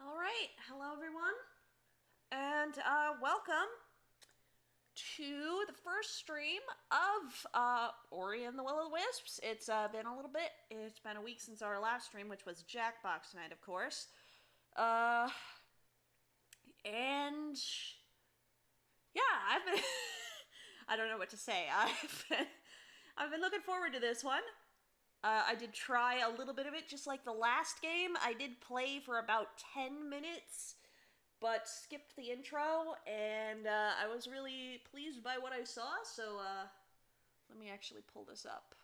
All right, hello everyone, and welcome to the first stream of Ori and the Will of the Wisps. It's been a little bit. It's been a week since our last stream, which was Jackbox night, of course. And yeah, I've been. I don't know what to say. I've been looking forward to this one. I did try a little bit of it, just like the last game. I did play for about 10 minutes, but skipped the intro, and I was really pleased by what I saw, so let me actually pull this up.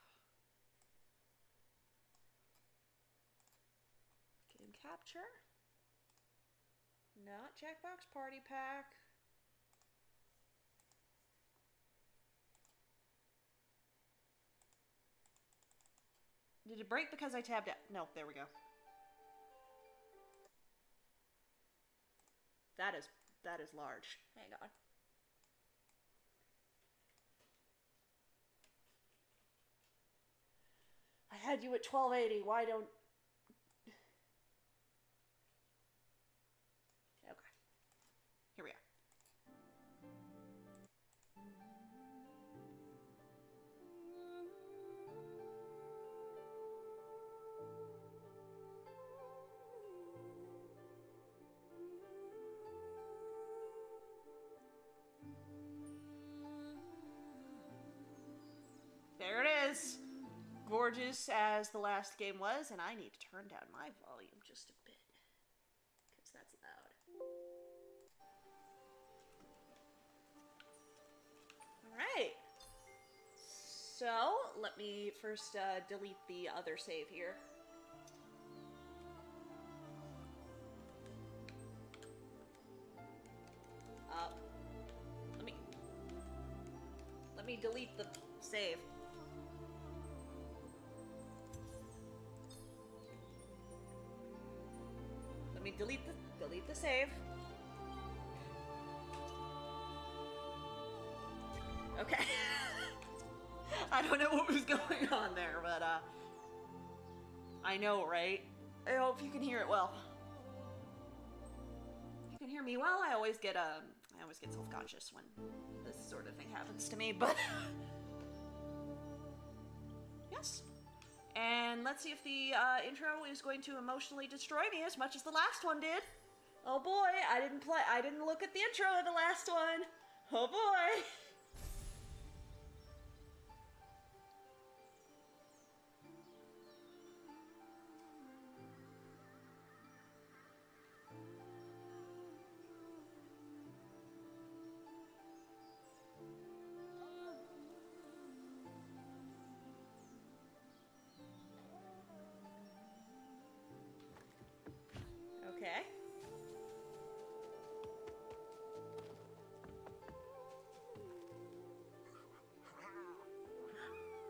Game capture. Not Jackbox Party Pack. Did it break because I tabbed out? No, there we go. That is large. Hang on. I had you at 1280. Why don't... Okay. Here we are. There it is. Gorgeous as the last game was, and I need to turn down my volume just a bit, because that's loud. Alright. So, let me first delete the other save here. Let me delete the save. Let me delete the save. Okay. I don't know what was going on there, but I know, right? I hope you can hear it well. If you can hear me well, I always get self-conscious when this sort of thing happens to me, but yes. And let's see if the intro is going to emotionally destroy me as much as the last one did. Oh boy, I didn't look at the intro of the last one. Oh boy. Okay.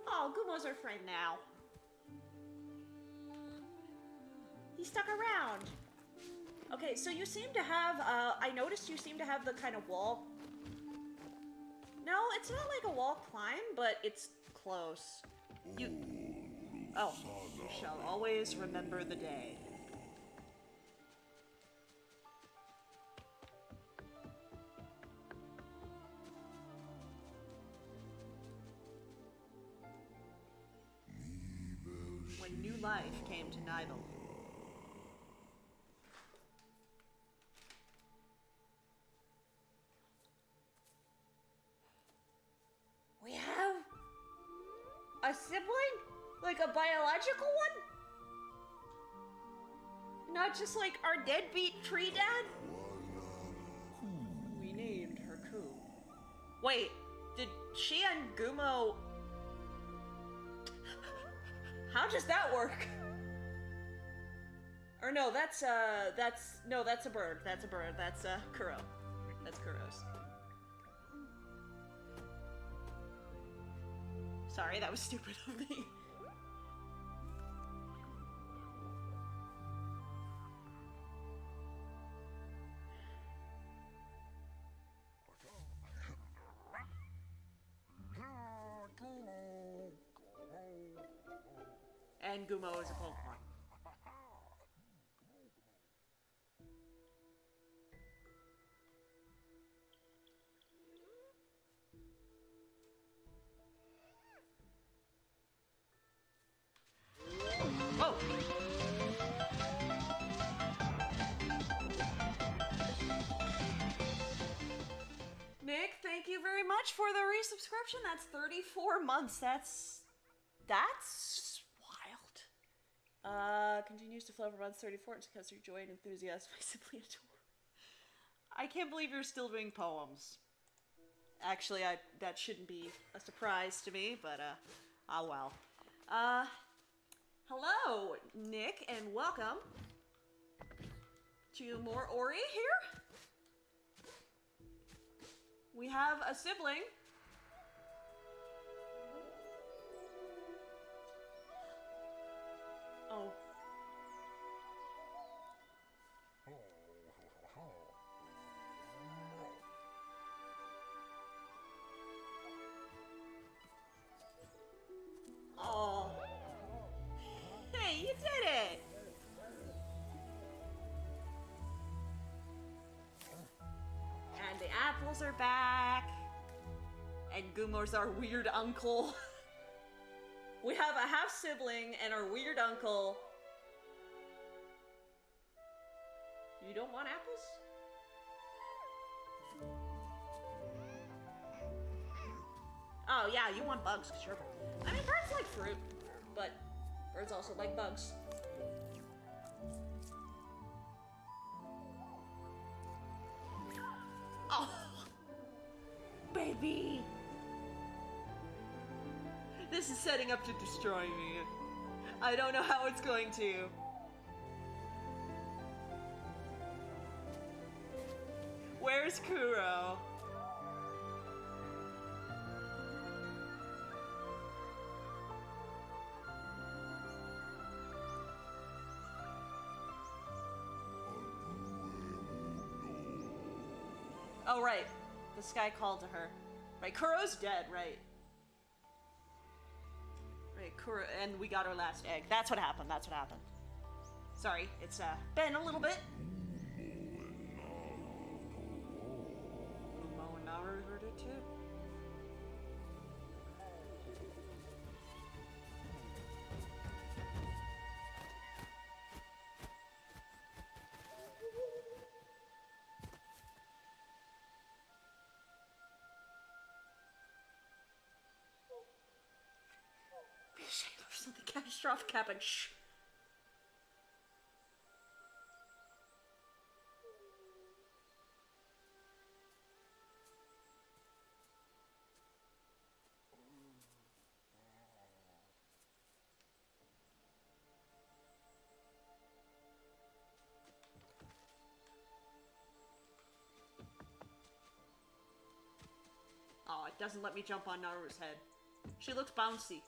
Oh, Gumo's our friend now. He stuck around. Okay, so you seem to have, I noticed you seem to have the kind of wall. No, it's not like a wall climb, but it's close. You shall always remember the day. When new life came to Nibel. We have a sibling? Like a biological one? Not just like our deadbeat tree dad? We named her Ku. Wait, did she and Gumo... How does that work? Or no, that's a bird. That's a bird. That's Kuro. That's Kuro's. Sorry, that was stupid of me. And Gumo is a Pokemon. much for the resubscription. That's 34 months. That's wild. Continues to flow for months 34. It's because your joy and enthusiasm I simply adore. I can't believe you're still doing poems. Actually, that shouldn't be a surprise to me, but oh well. Hello, Nick, and welcome to more Ori here. We have a sibling. Oh. Oh. Hey, you did it! And the apples are back. And Gumor's our weird uncle. We have a half-sibling and our weird uncle. You don't want apples? Oh yeah, you want bugs, sure. I mean, birds like fruit, but birds also like bugs. Oh, baby! This is setting up to destroy me. I don't know how it's going to. Where's Kuro? Oh, right. This guy called to her. Right, Kuro's dead, right. Right, Kuro, and we got our last egg. That's what happened, that's what happened. Sorry, it's been a little bit. Umo and Naru heard it too. Be ashamed of something catastrophic happened. Shh. Oh, it doesn't let me jump on Naru's head. She looks bouncy.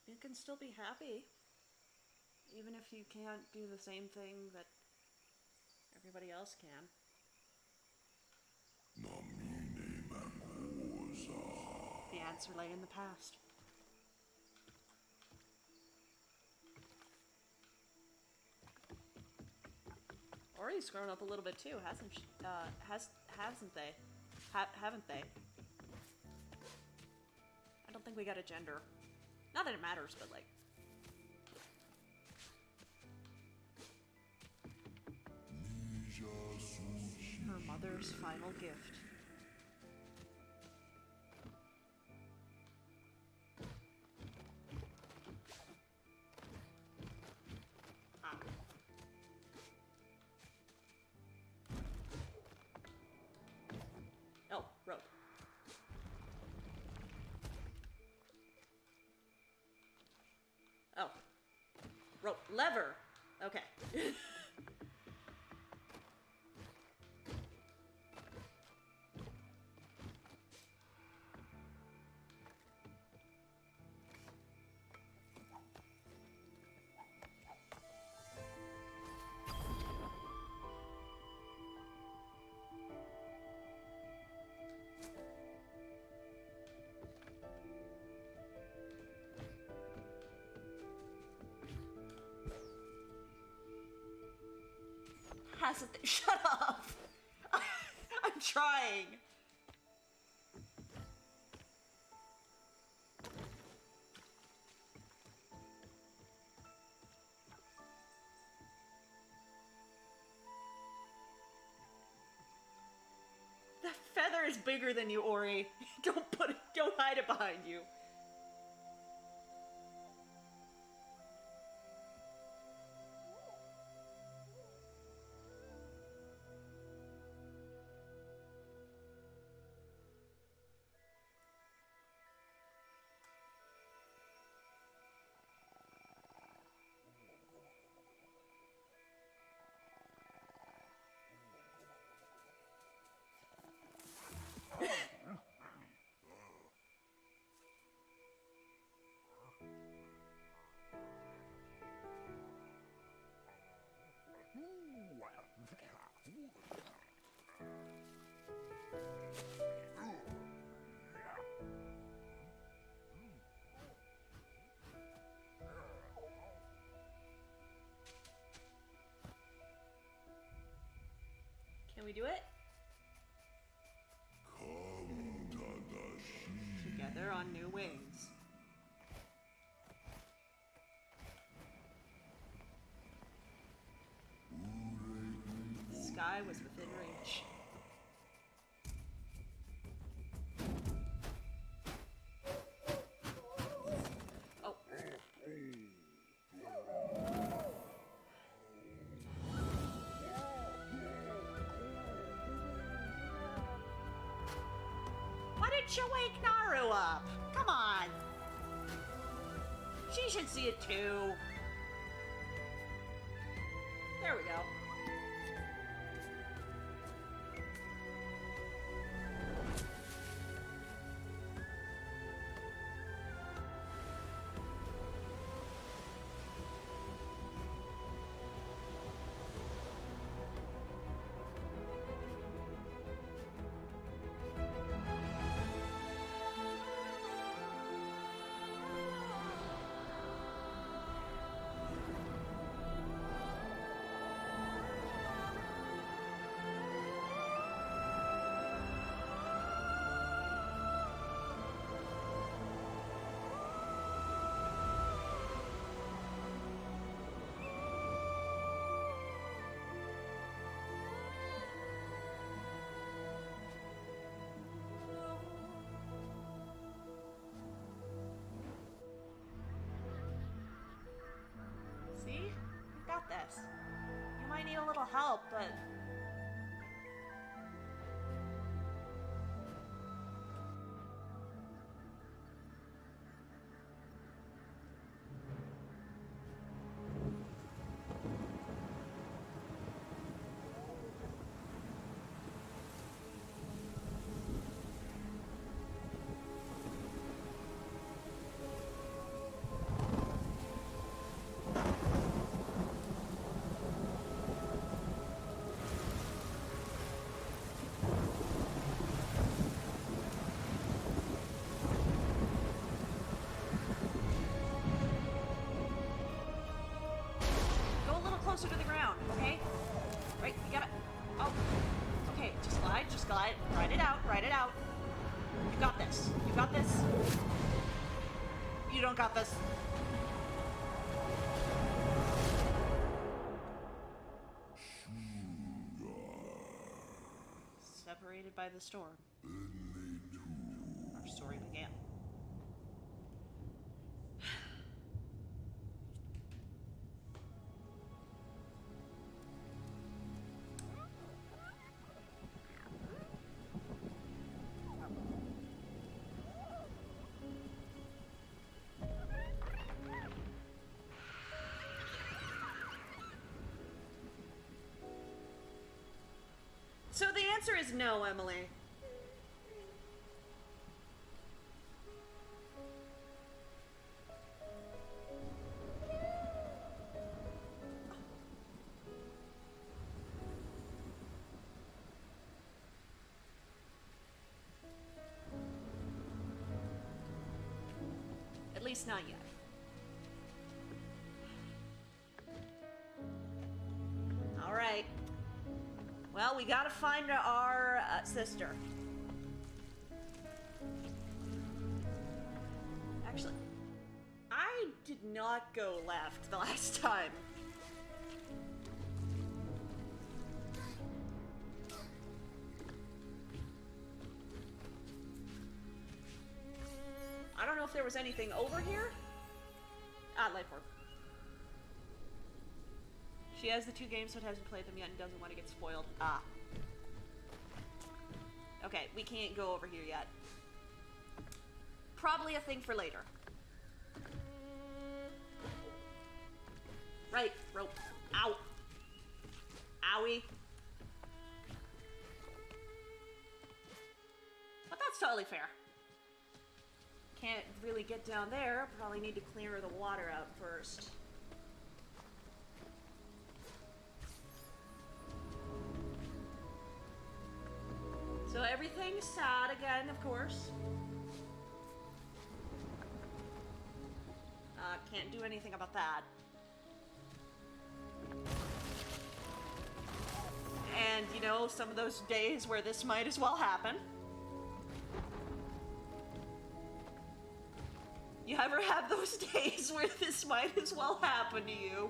You can still be happy, even if you can't do the same thing that everybody else can. The answer lay in the past. Ori's grown up a little bit too, hasn't she? Hasn't they? Haven't they? I don't think we got a gender. Not that it matters, but like... Her mother's final gift. Ah. Oh, rope. Oh. Rope. Lever! Okay. has a shut up! I'm trying! That feather is bigger than you, Ori. Don't hide it behind you. Can we do it? Together on new wings. The sky was within reach. Oh. Why didn't you wake Naru up? Come on. She should see it too. There we go. Got this. You might need a little help, but... closer to the ground, okay? Right, you gotta... Oh, okay, just glide, ride it out. You got this, You don't got this. Separated by the storm, our story began. So the answer is no, Emily. At least not yet. All right. Well, we gotta find our sister. Actually, I did not go left the last time. I don't know if there was anything over here. Ah, life orb. She has the 2 games but hasn't played them yet and doesn't want to get spoiled. Ah. Okay, we can't go over here yet. Probably a thing for later. Right, rope. Ow. Owie. But that's totally fair. Can't really get down there. Probably need to clear the water out first. So everything's sad again, of course. Can't do anything about that. And, you know, some of those days where this might as well happen. You ever have those days where this might as well happen to you?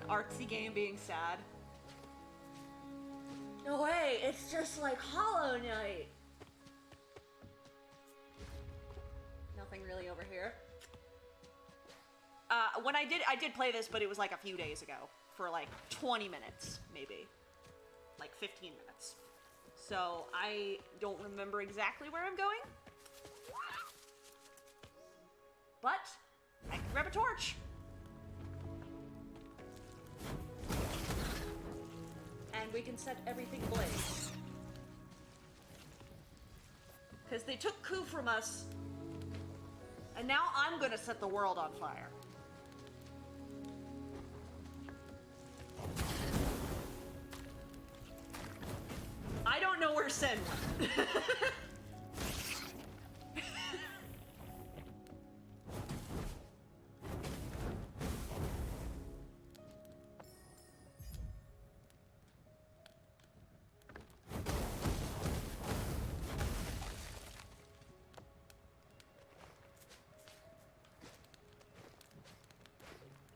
Artsy game being sad. No way, it's just like Hollow Knight. Nothing really over here. When I did play this, but it was like a few days ago. For like 20 minutes, maybe. Like 15 minutes. So I don't remember exactly where I'm going. But I can grab a torch. And we can set everything ablaze. Because they took Ku from us. And now I'm gonna set the world on fire. I don't know where Sen went.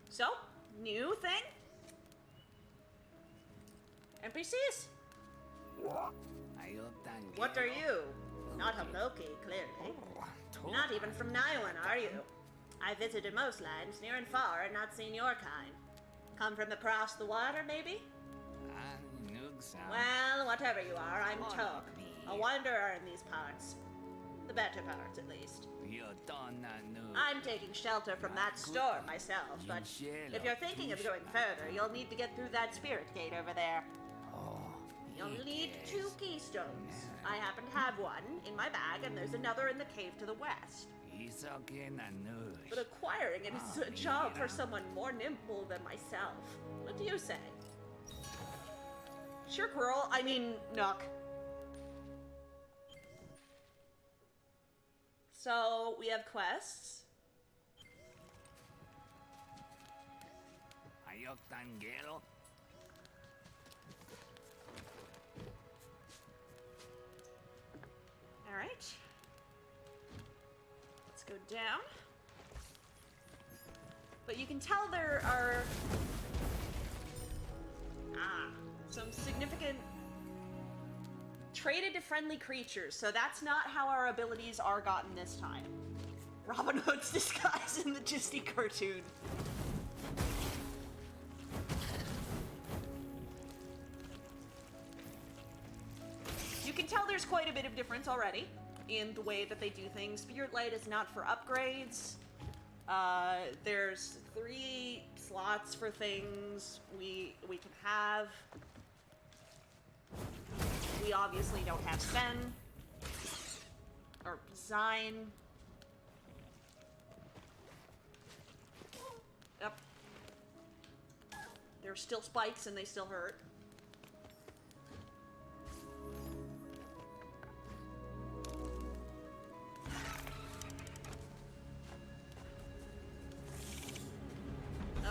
So, new thing? NPCs? What are you? Not a Loki, clearly. Not even from Naiwan, are you? I visited most lands, near and far, and not seen your kind. Come from across the water, maybe? Well, whatever you are, I'm Tok, a wanderer in these parts. The better parts, at least. I'm taking shelter from that storm myself, but if you're thinking of going further, you'll need to get through that spirit gate over there. You'll need 2 keystones. I happen to have one in my bag, and there's another in the cave to the west. But acquiring it is a job for someone more nimble than myself. What do you say? Sure, Quirrell. I mean, Nook. So, we have quests. Alright. Let's go down. But you can tell there are some significant traded to friendly creatures, so that's not how our abilities are gotten this time. Robin Hood's disguise in the Disney cartoon. You can tell there's quite a bit of difference already in the way that they do things. Spirit Light is not for upgrades. There's 3 slots for things we can have. We obviously don't have Sen or Zine. Yep. There's still spikes and they still hurt.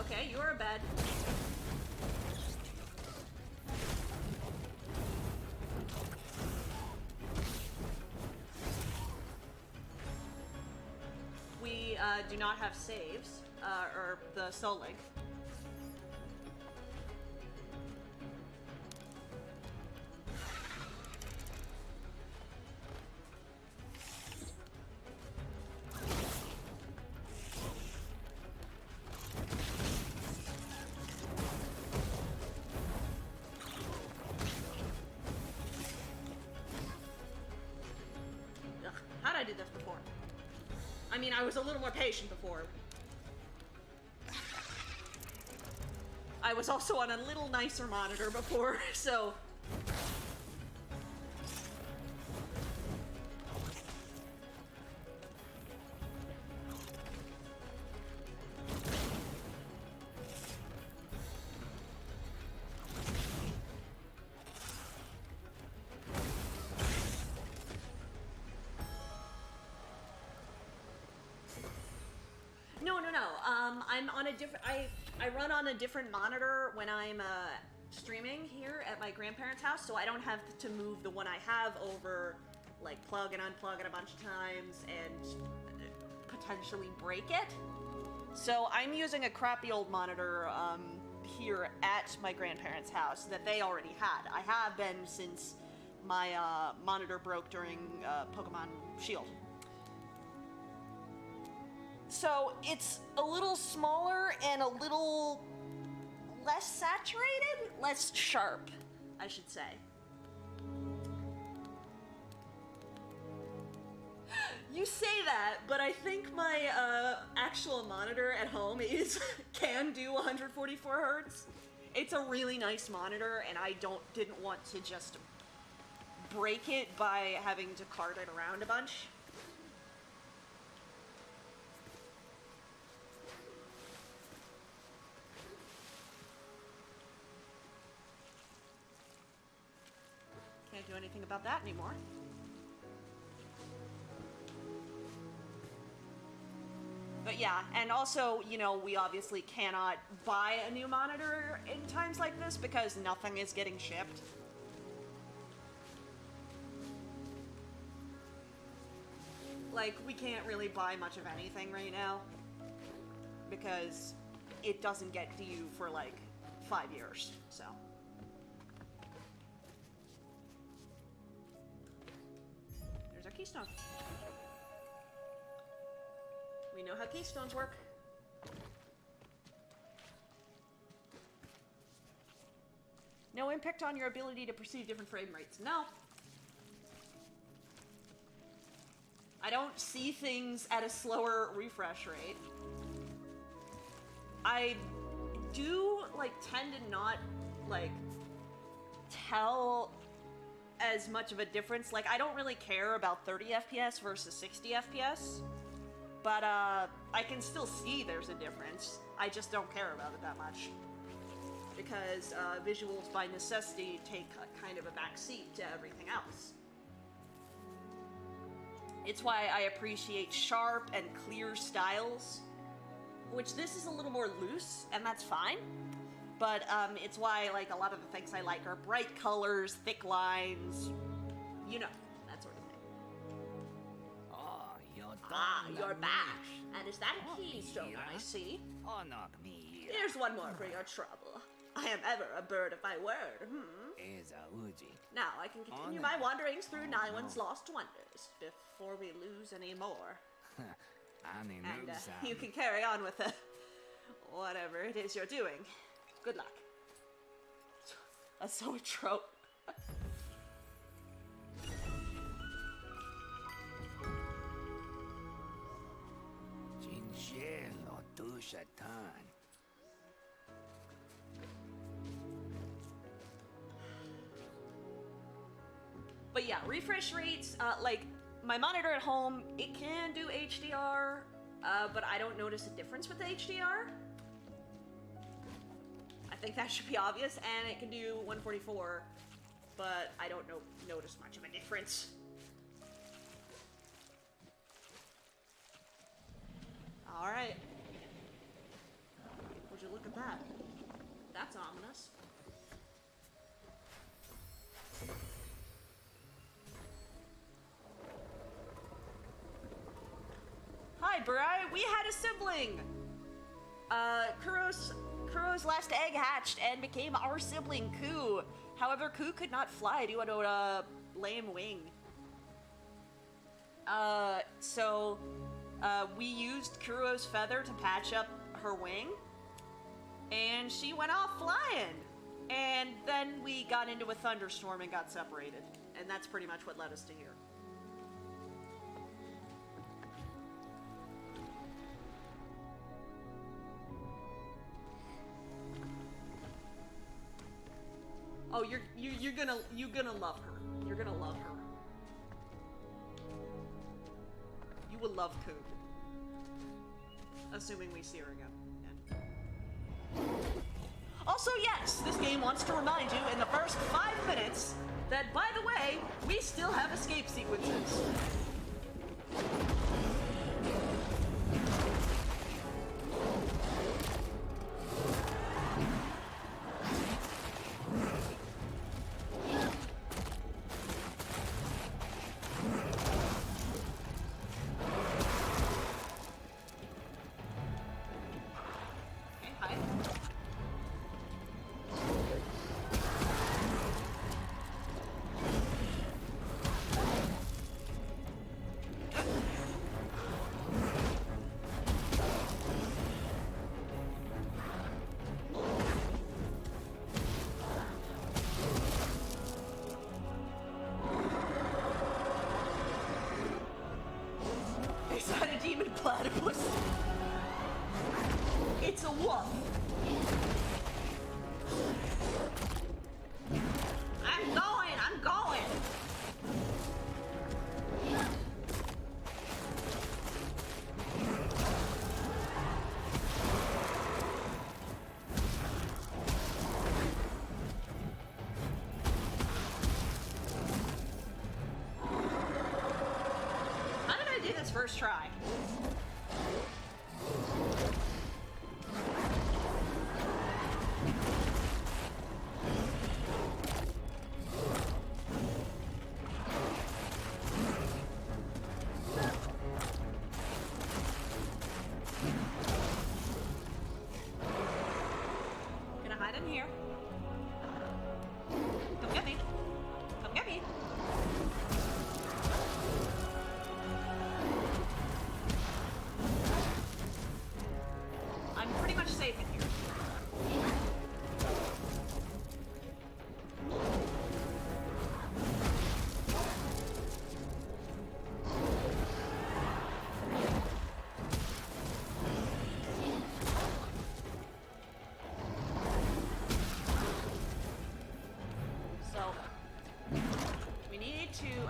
Okay, you're a bed. We do not have saves, or the soul link. How'd I do this before? I mean, I was a little more patient before. I was also on a little nicer monitor before, so... I'm on a different... I run on a different monitor when I'm streaming here at my grandparents' house, so I don't have to move the one I have over, like, plug and unplug it a bunch of times and potentially break it. So I'm using a crappy old monitor here at my grandparents' house that they already had. I have been since my monitor broke during Pokemon Shield. So it's a little smaller and a little less saturated, less sharp, I should say. You say that, but I think my actual monitor at home can do 144 hertz. It's a really nice monitor, and I didn't want to just break it by having to cart it around a bunch. Can't do anything about that anymore. But yeah, and also, you know, we obviously cannot buy a new monitor in times like this because nothing is getting shipped. Like, we can't really buy much of anything right now because it doesn't get to you for like 5 years, so. There's our keystone. We know how keystones work. No impact on your ability to perceive different frame rates. No. I don't see things at a slower refresh rate. I do, like, tend to not, like, tell as much of a difference. Like, I don't really care about 30 FPS versus 60 FPS. But, I can still see there's a difference. I just don't care about it that much. Because, visuals by necessity take a kind of a backseat to everything else. It's why I appreciate sharp and clear styles. Which this is a little more loose, and that's fine. But, it's why, like, a lot of the things I like are bright colors, thick lines, you know. You're back. And is that a keystone I see? Here's one more for your trouble. I am ever a bird of my word, Now I can continue my wanderings through Naiwan's lost wonders before we lose any more. And you can carry on with whatever it is you're doing. Good luck. A zoetrope. But yeah, refresh rates, like, my monitor at home, it can do HDR, but I don't notice a difference with the HDR. I think that should be obvious, and it can do 144, but I don't notice much of a difference. Alright. Would you look at that. That's ominous. Hi, Bri. We had a sibling. Kuro's last egg hatched and became our sibling, Ku. However, Ku could not fly due to a lame wing. So we used Kuro's feather to patch up her wing, and she went off flying. And then we got into a thunderstorm and got separated. And that's pretty much what led us to here. Oh, you're gonna love her. You're gonna love her. You will love Coop. Assuming we see her again. Also, yes, this game wants to remind you in the first 5 minutes that, by the way, we still have escape sequences. Platypus. It's a wolf. I'm going. How did I do this first try?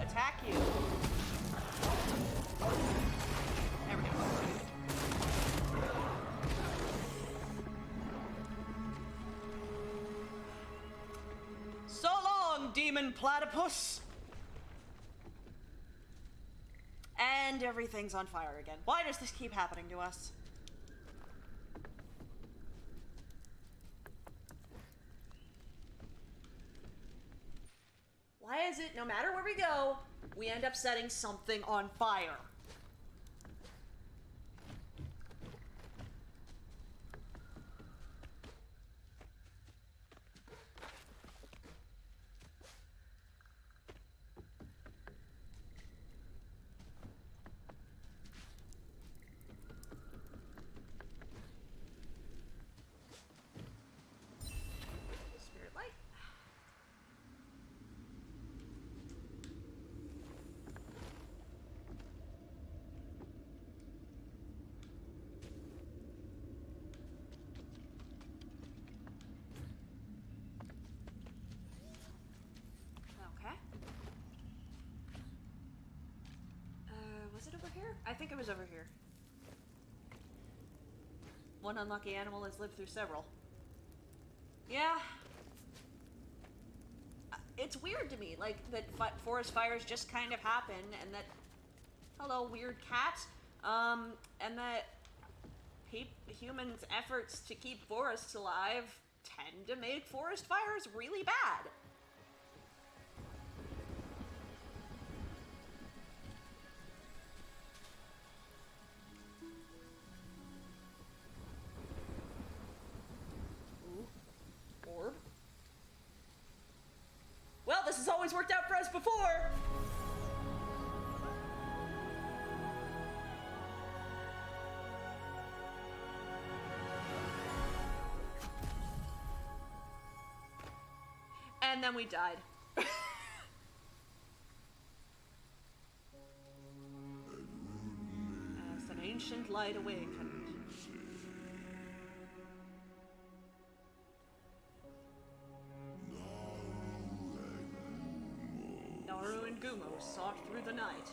Attack you. There we go. So long, demon platypus. And everything's on fire again. Why does this keep happening to us? Why is it, no matter where we go, we end up setting something on fire? Was it over here? I think it was over here. One unlucky animal has lived through several. Yeah. It's weird to me, like, that forest fires just kind of happen, and that... Hello, weird cat. And that humans' efforts to keep forests alive tend to make forest fires really bad. Ooh, orb. Well, this has always worked out for us before! And then we died. As an ancient light awakened. Naru and Gumo sought through the night.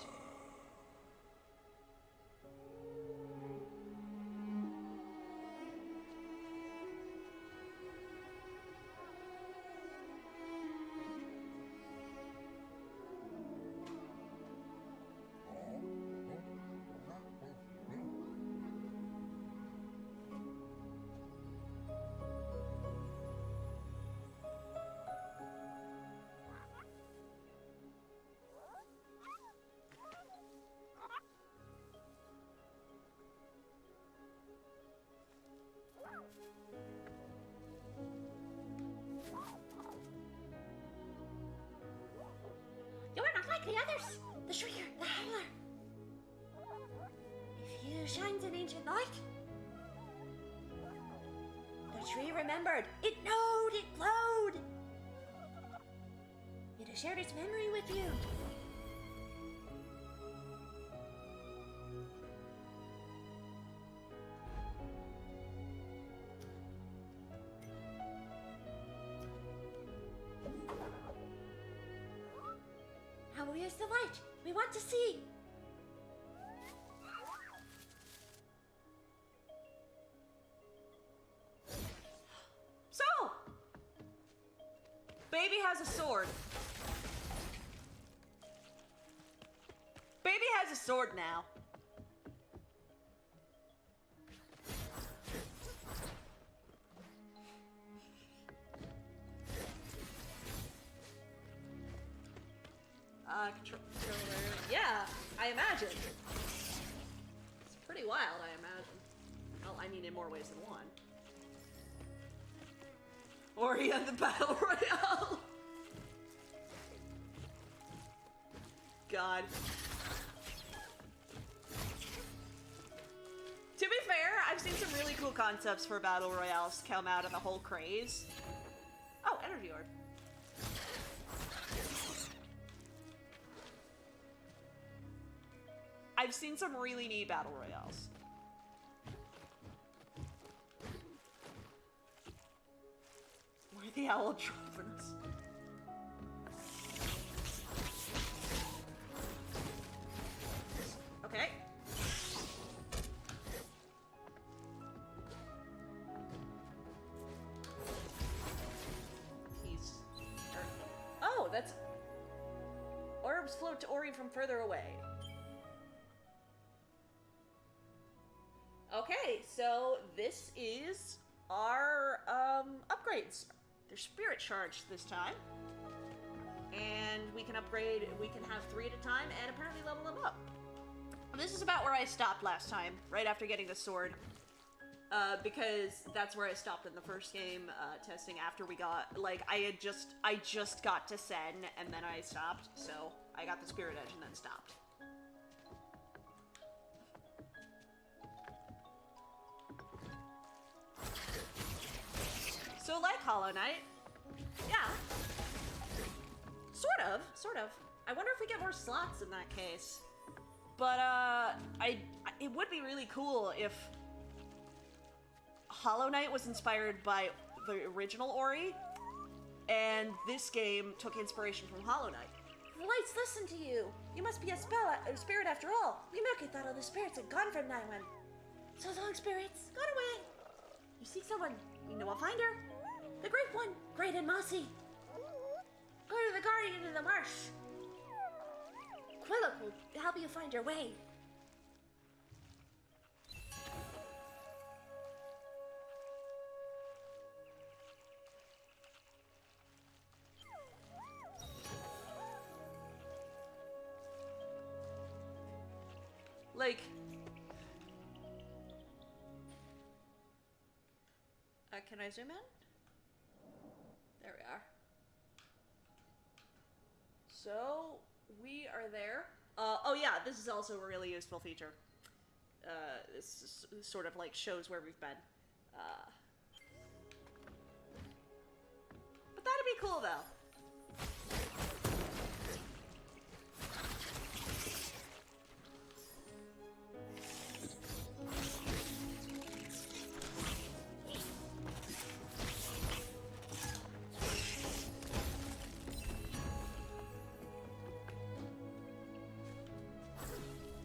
You are not like the others! The Shrieker, the Howler! If you shined an ancient light, the tree remembered. It knowed, it glowed! It has shared its memory with you. Where's the light? We want to see. So, Baby has a sword. Baby has a sword now. Controller. Yeah, I imagine. It's pretty wild, I imagine. Well, I mean, in more ways than one. Ori and the Battle Royale. God. To be fair, I've seen some really cool concepts for Battle Royales come out of the whole craze. Oh, Energy Orb. I've seen some really neat battle royales. Where are the owl dolphins? Okay. Oh, that's... Orbs float to Ori from further away. Okay, so this is our upgrades. They're spirit charged this time. And we can upgrade, we can have 3 at a time and apparently level them up. This is about where I stopped last time, right after getting the sword. Because that's where I stopped in the first game, testing after we got, like, I just got to Sen and then I stopped, so I got the Spirit Edge and then stopped. So like Hollow Knight, yeah, sort of. I wonder if we get more slots in that case. But, it would be really cool if Hollow Knight was inspired by the original Ori, and this game took inspiration from Hollow Knight. The lights listen to you. You must be a spirit after all. Mimaki thought all the spirits had gone from Naiwan. So long, spirits. Gone away. You seek someone. We know I'll find her. The Great One, great and mossy. Go to the Guardian in the marsh. Quillock will help you find your way. Like... can I zoom in? There we are. So, we are there. Oh yeah, this is also a really useful feature. This sort of like shows where we've been. But that'd be cool though.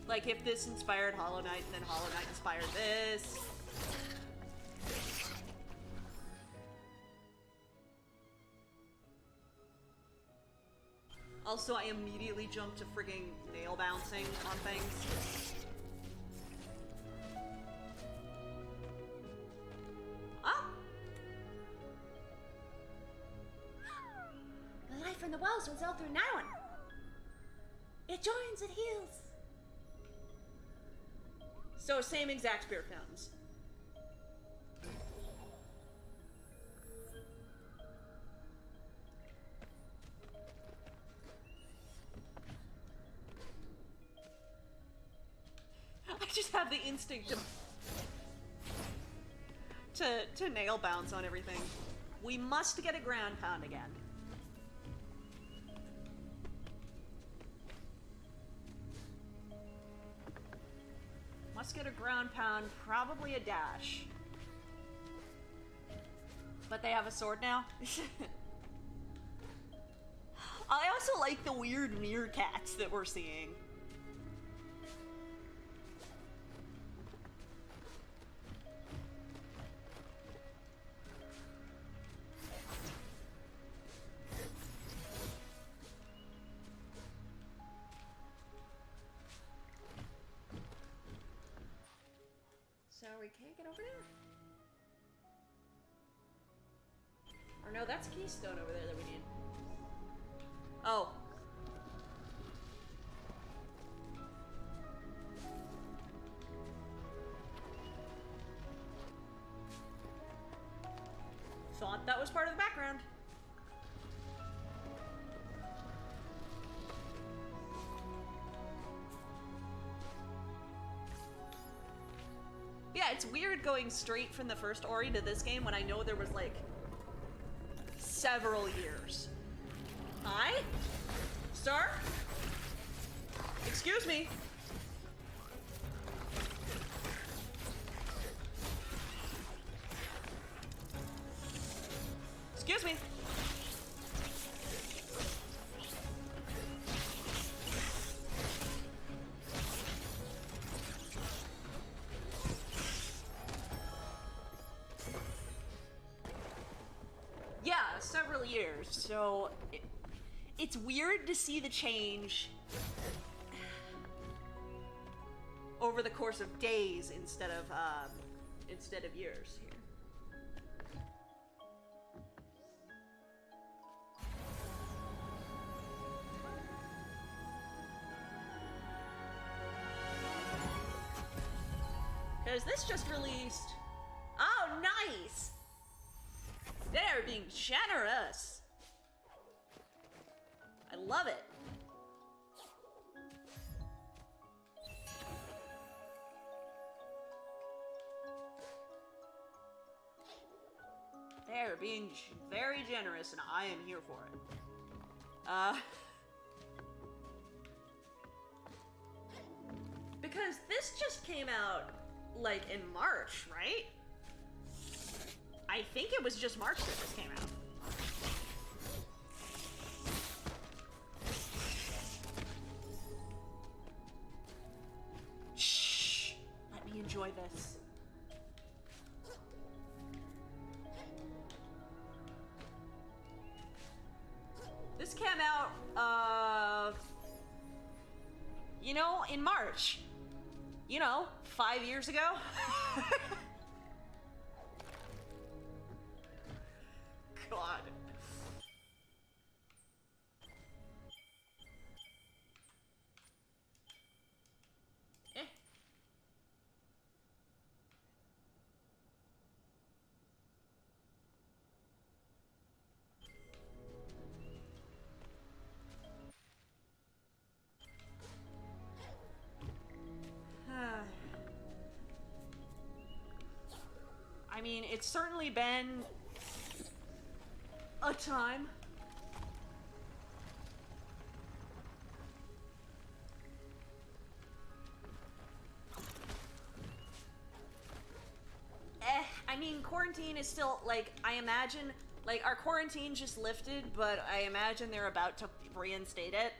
Like, if this inspired Hollow Knight, then Hollow Knight inspired this. Also, I immediately jumped to frigging nail bouncing on things. Ah! The light from the wells runs out through Naiwan. It joins, it heals. So, same exact spirit fountains. I just have the instinct to nail bounce on everything. We must get a ground pound again. Must get a ground pound, probably a dash. But they have a sword now? I also like the weird meerkats that we're seeing. So we can't get over there? Or no, that's keystone over there that we need. Oh. Thought that was part of the background. Yeah, it's weird going straight from the first Ori to this game when I know there was, like, several years. Hi? Sir? Excuse me? Excuse me? Yeah, several years, so it's weird to see the change over the course of days instead of years here. Because this just released... Oh, nice! They're being generous! I love it. They're being very generous, and I am here for it. Because this just came out, like, in March, right? I think it was just March that this came out. Shh! Let me enjoy this. This came out, you know, in March. You know, 5 years ago. God. Eh. mean, it's certainly been a time. I mean, quarantine is still, like, I imagine, like, our quarantine just lifted, but I imagine they're about to reinstate it.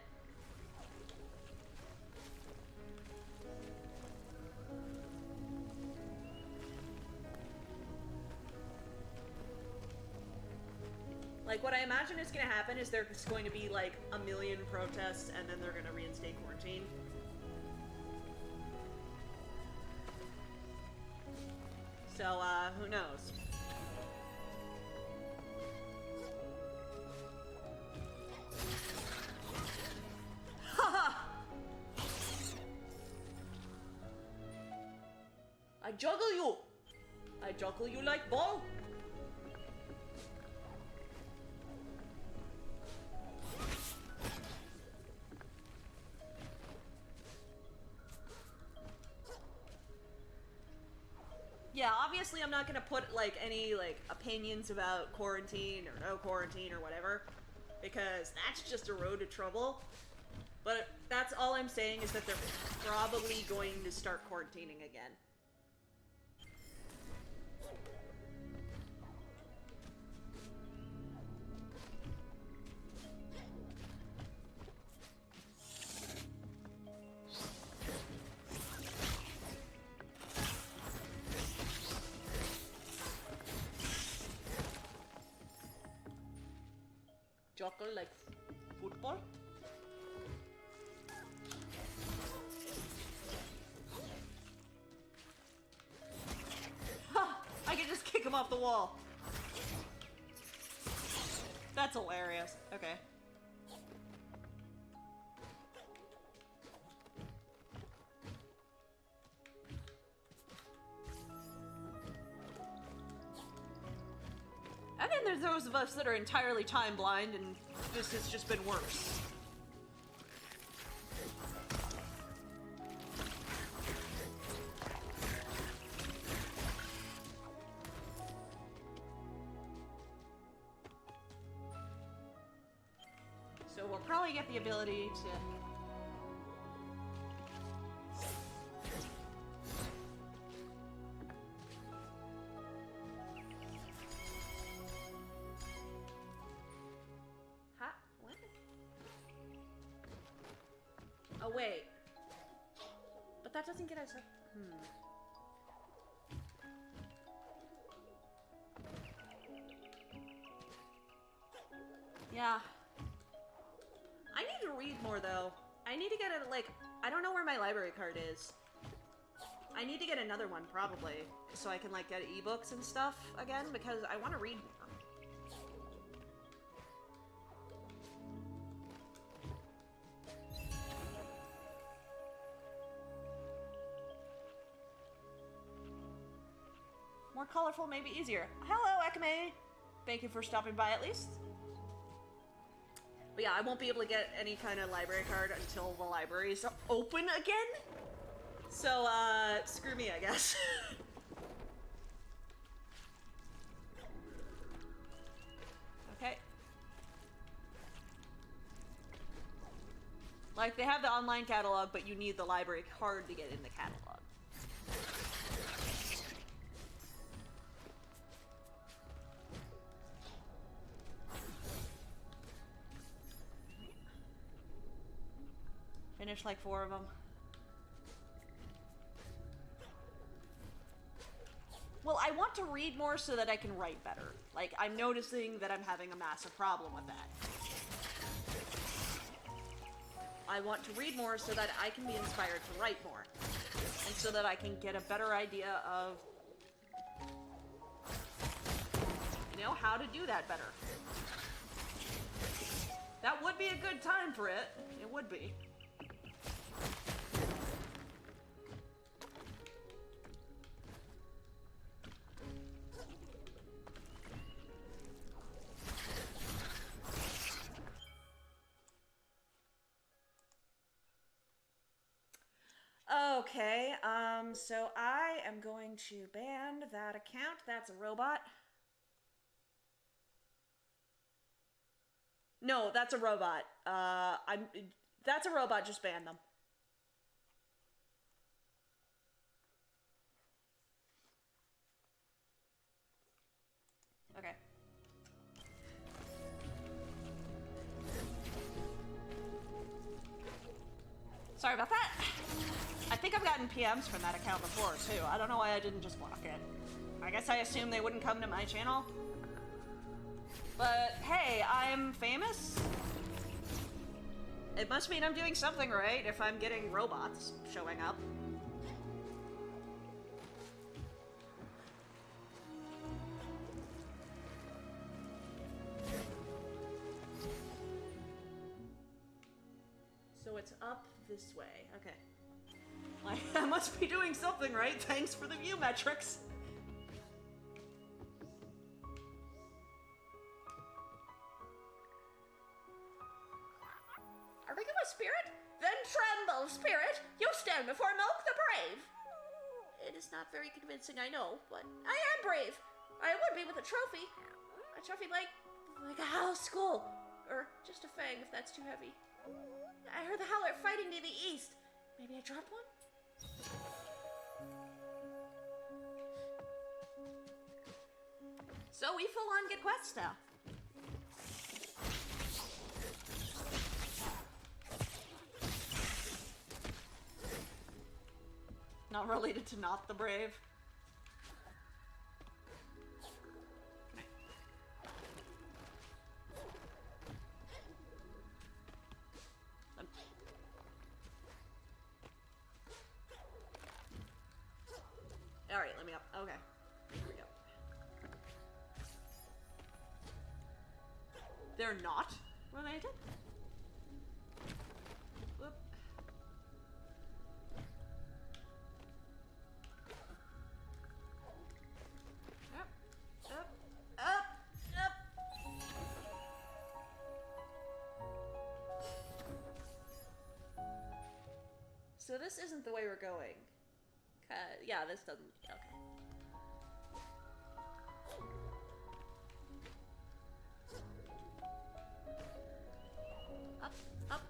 Like, what I imagine is gonna happen is there's going to be, like, a million protests, and then they're gonna reinstate quarantine. So, who knows? Haha! I juggle you! I juggle you like ball! Yeah, obviously I'm not gonna put, like, any, like, opinions about quarantine or no quarantine or whatever, because that's just a road to trouble. But that's all I'm saying is that they're probably going to start quarantining again. Juggle like football? Ha! I can just kick him off the wall. That's hilarious. Okay. And then there's those of us that are entirely time blind, and this has just been worse. So we'll probably get the ability to... What? Oh, wait. But that doesn't get us... Yeah. I need to read more, though. I need to get a, like... I don't know where my library card is. I need to get another one, probably. So I can, like, get ebooks and stuff again, because I want to read more. More colorful, maybe easier. Hello, Ekame! Thank you for stopping by, at least. But yeah, I won't be able to get any kind of library card until the libraries are open again. So, screw me, I guess. Okay. Like, they have the online catalog, but you need the library card to get in the catalog. Finished like 4 of them. Well, I want to read more so that I can write better. Like, I'm noticing that I'm having a massive problem with that. I want to read more so that I can be inspired to write more. And so that I can get a better idea of, you know, how to do that better. That would be a good time for it. It would be. Okay, so I am going to ban that account. That's a robot. No, that's a robot. That's a robot, just ban them. Okay. Sorry about that. I think I've gotten PMs from that account before, too. I don't know why I didn't just block it. I guess I assumed they wouldn't come to my channel. But, hey, I'm famous. It must mean I'm doing something right if I'm getting robots showing up. So it's up this way. Okay. I must be doing something right. Thanks for the view metrics. Are you a spirit? Then tremble, spirit! You stand before Milk the Brave! It is not very convincing, I know, but I am brave. I would be with a trophy. A trophy like a house school. Or just a fang if that's too heavy. I heard the Howler fighting near the east. Maybe I dropped one? So we full on get quests now. Not related to Not the Brave. Alright, let me up. Okay. Here we go. They're not related? Whoop. Up. So this isn't the way we're going. Yeah, this doesn't. Okay. Up.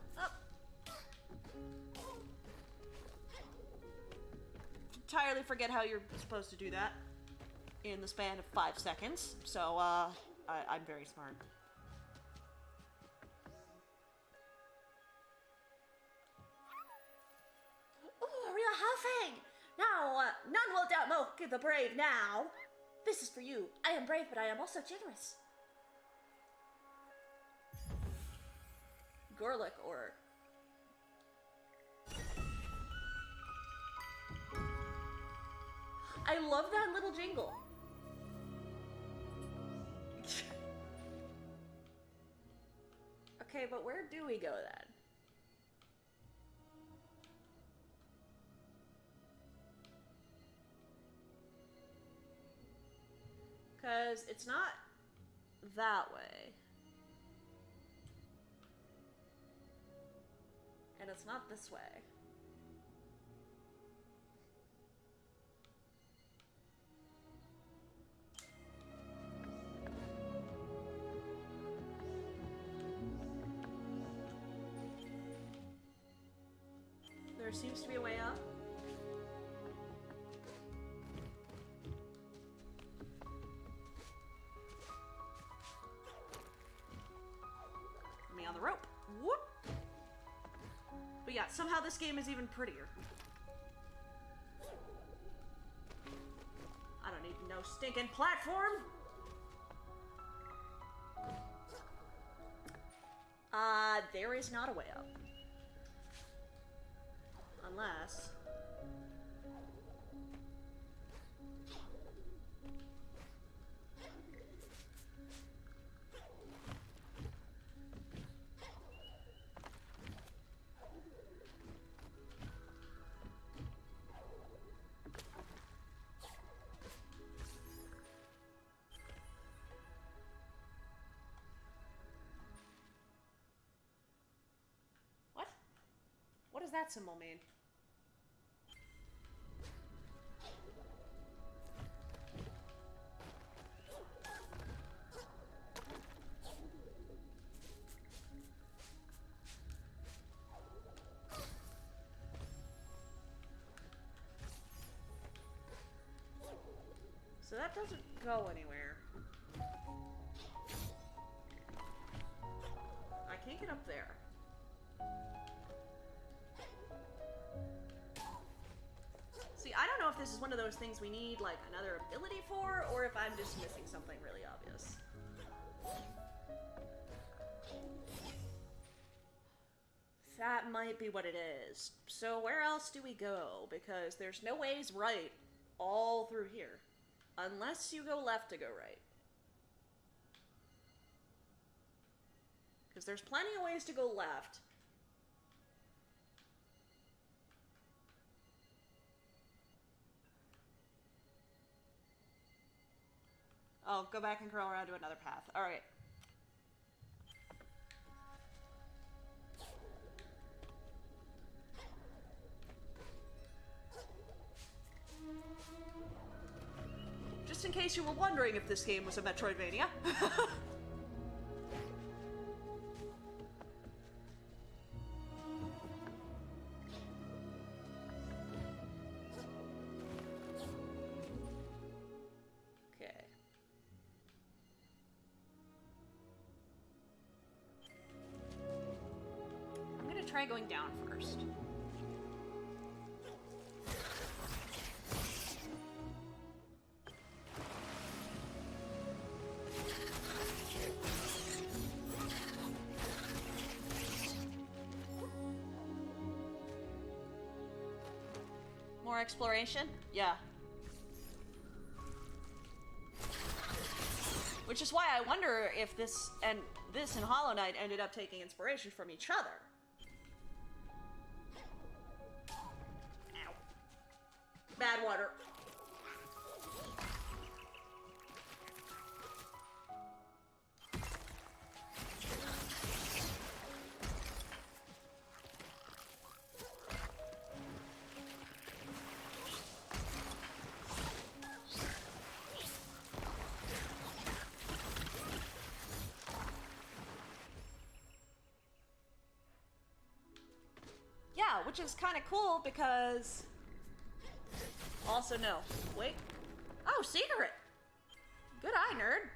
Entirely forget how you're supposed to do that in the span of 5 seconds. So, I'm very smart. Ooh, a real Halfang! Now, none will doubt Milk the Brave now. This is for you. I am brave, but I am also generous. Gorlick or... I love that little jingle. Okay, but where do we go then? Because it's not that way. And it's not this way. There seems to be a way up. Me on the rope. Whoop! But yeah, somehow this game is even prettier. I don't need no stinking platform! There is not a way up. Unless... What does that symbol mean? that doesn't go anywhere. I can't get up there. See, I don't know if this is one of those things we need, like, another ability for, or if I'm just missing something really obvious. That might be what it is. So where else do we go? Because there's no ways right all through here. Unless you go left to go right. Because there's plenty of ways to go left. Oh, go back and curl around to another path. Alright. Just in case you were wondering if this game was a Metroidvania. Try going down first. More exploration? Yeah. Which is why I wonder if this and Hollow Knight ended up taking inspiration from each other. Bad water. Yeah, which is kind of cool because... Also, no. Wait. Oh, secret! Good eye, nerd.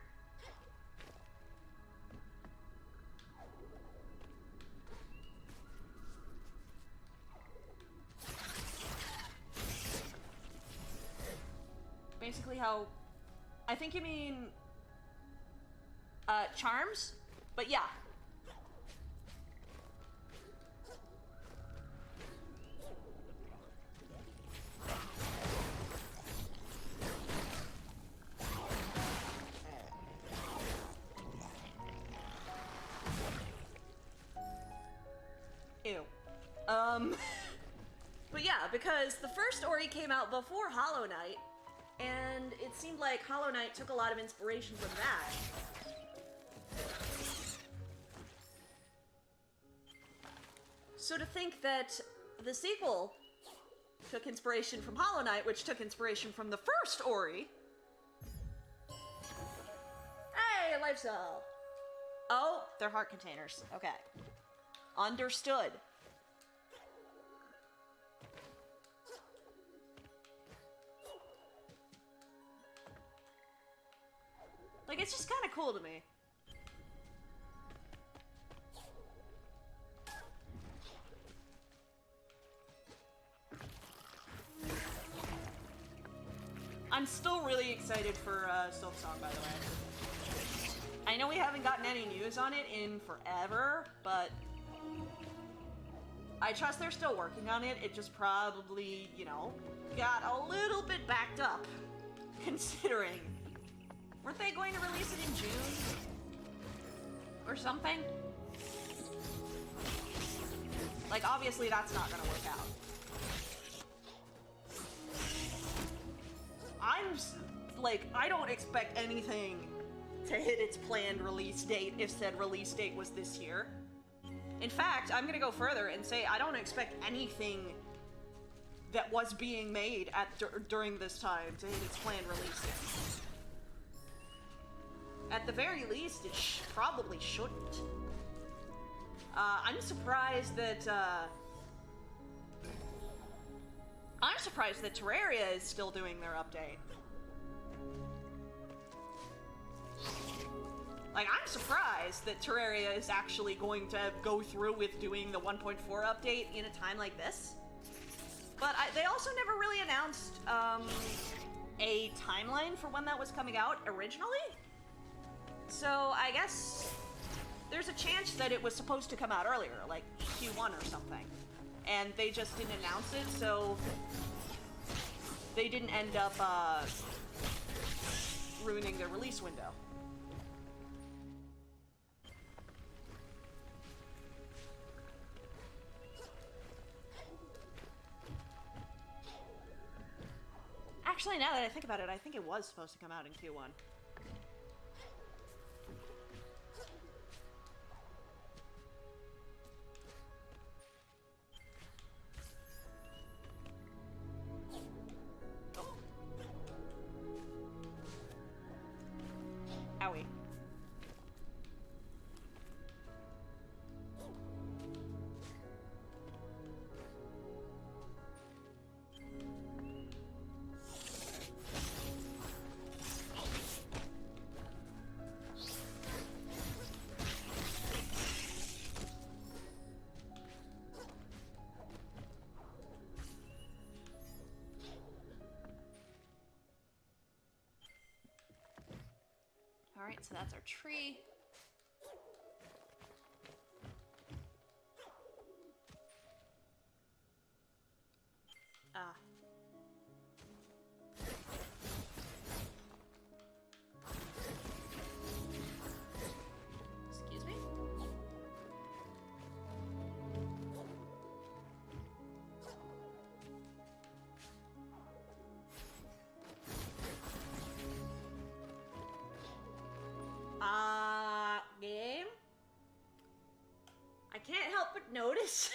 Basically how... I think you mean... charms? But yeah. Ew. But yeah, because the first Ori came out before Hollow Knight, and it seemed like Hollow Knight took a lot of inspiration from that. So to think that the sequel took inspiration from Hollow Knight, which took inspiration from the first Ori... Hey, life cell! Oh, they're heart containers. Okay. Understood. Like, it's just kind of cool to me. I'm still really excited for Silk Song, by the way. I know we haven't gotten any news on it in forever, but I trust they're still working on it. It just probably, you know, got a little bit backed up, considering. Weren't they going to release it in June? Or something? Like, obviously that's not gonna work out. I don't expect anything to hit its planned release date if said release date was this year. In fact, I'm gonna go further and say I don't expect anything that was being made during this time to hit its planned release date. At the very least, it probably shouldn't. I'm surprised that Terraria is still doing their update. Like, I'm surprised that Terraria is actually going to go through with doing the 1.4 update in a time like this. But they also never really announced a timeline for when that was coming out originally. So I guess there's a chance that it was supposed to come out earlier, like Q1 or something. And they just didn't announce it, so they didn't end up ruining their release window. Actually, now that I think about it, I think it was supposed to come out in Q1. Oh. Owie. Alright, so that's our tree. Ah. Excuse me? Game? I can't help but notice.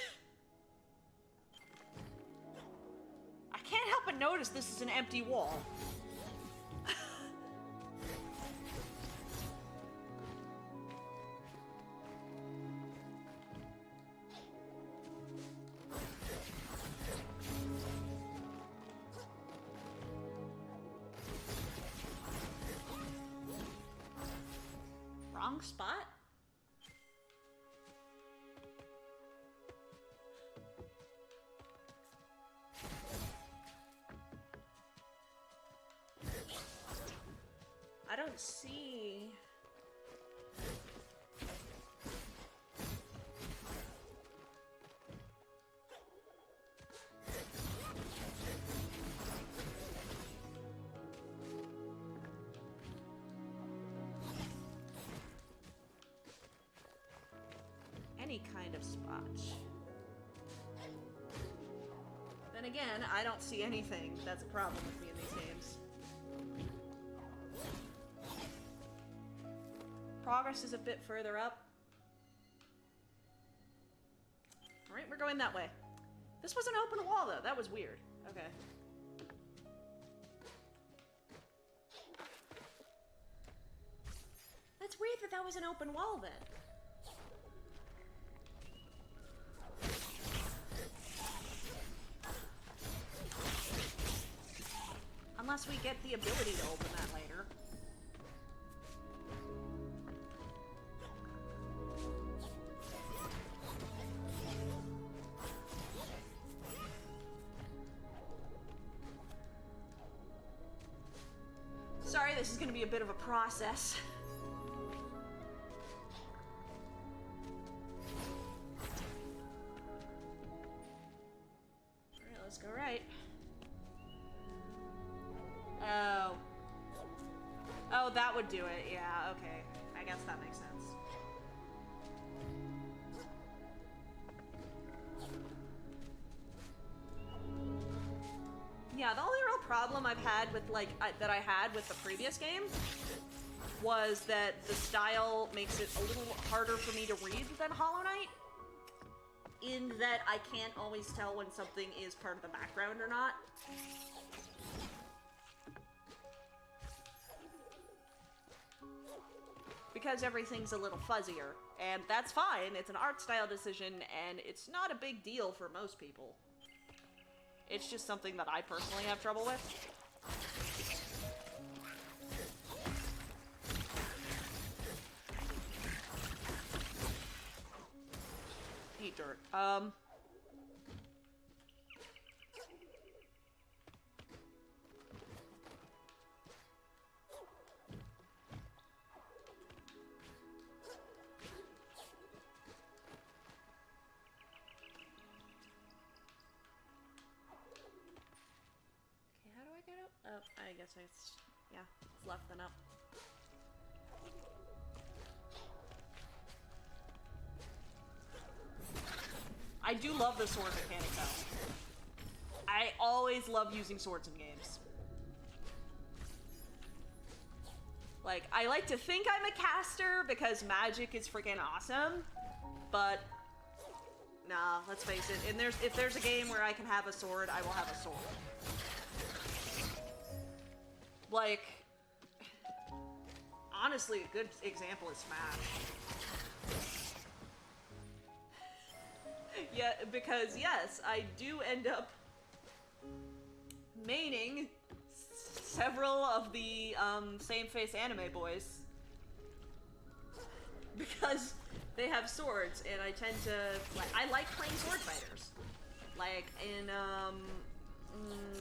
I can't help but notice this is an empty wall. Wrong spot? I don't see... any kind of spot. Then again, I don't see anything that's a problem with me in these games. Progress is a bit further up. Alright, we're going that way. This was an open wall, though. That was weird. Okay. That's weird that that was an open wall, then. Unless we get the ability to open that later. Sorry, this is going to be a bit of a process. Alright, let's go right. Oh. Oh, that would do it. Yeah, okay. I guess that makes sense. Yeah, the only real problem I've had with, like, that I had with the previous game was that the style makes it a little harder for me to read than Hollow Knight, in that I can't always tell when something is part of the background or not. Because everything's a little fuzzier, and that's fine. It's an art style decision, and it's not a big deal for most people. It's just something that I personally have trouble with. short. How do I get up? Oh, I guess it's, yeah, it's left then up. I do love the sword mechanic though. I always love using swords in games. Like, I like to think I'm a caster because magic is freaking awesome, but nah, let's face it, if there's a game where I can have a sword, I will have a sword. Like, honestly, a good example is Smash. Yeah, because yes, I do end up maining several of the same-face anime boys because they have swords, and I tend to I like playing sword fighters. Like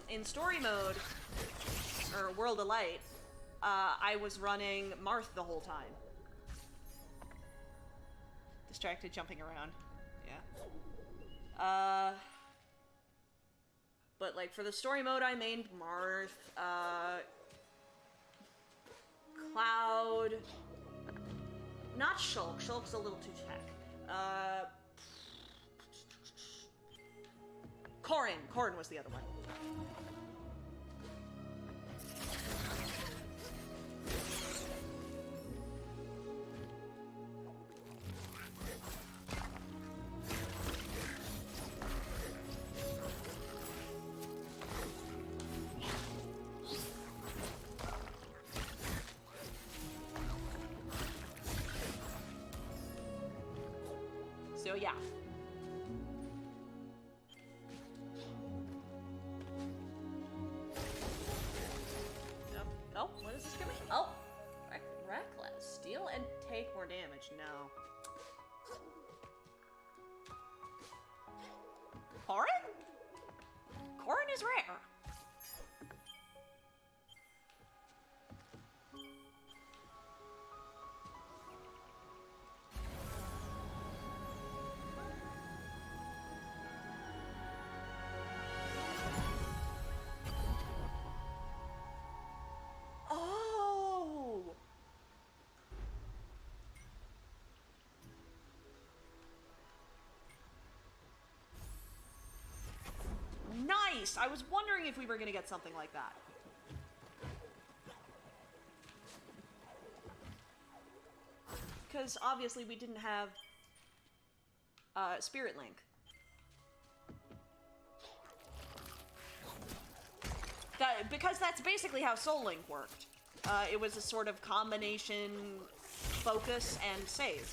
in story mode or World of Light, I was running Marth the whole time. Distracted jumping around. Yeah. But like for the story mode, I mained Marth, Cloud, not Shulk. Shulk's a little too tech. Corrin. Corrin was the other one. So yeah. Oh, what is this gonna be? Oh, reckless. Steal and take more damage. No. Corrin? Corrin is rare. Nice! I was wondering if we were gonna get something like that. Because obviously we didn't have Spirit Link. Because that's basically how Soul Link worked. It was a sort of combination focus and save.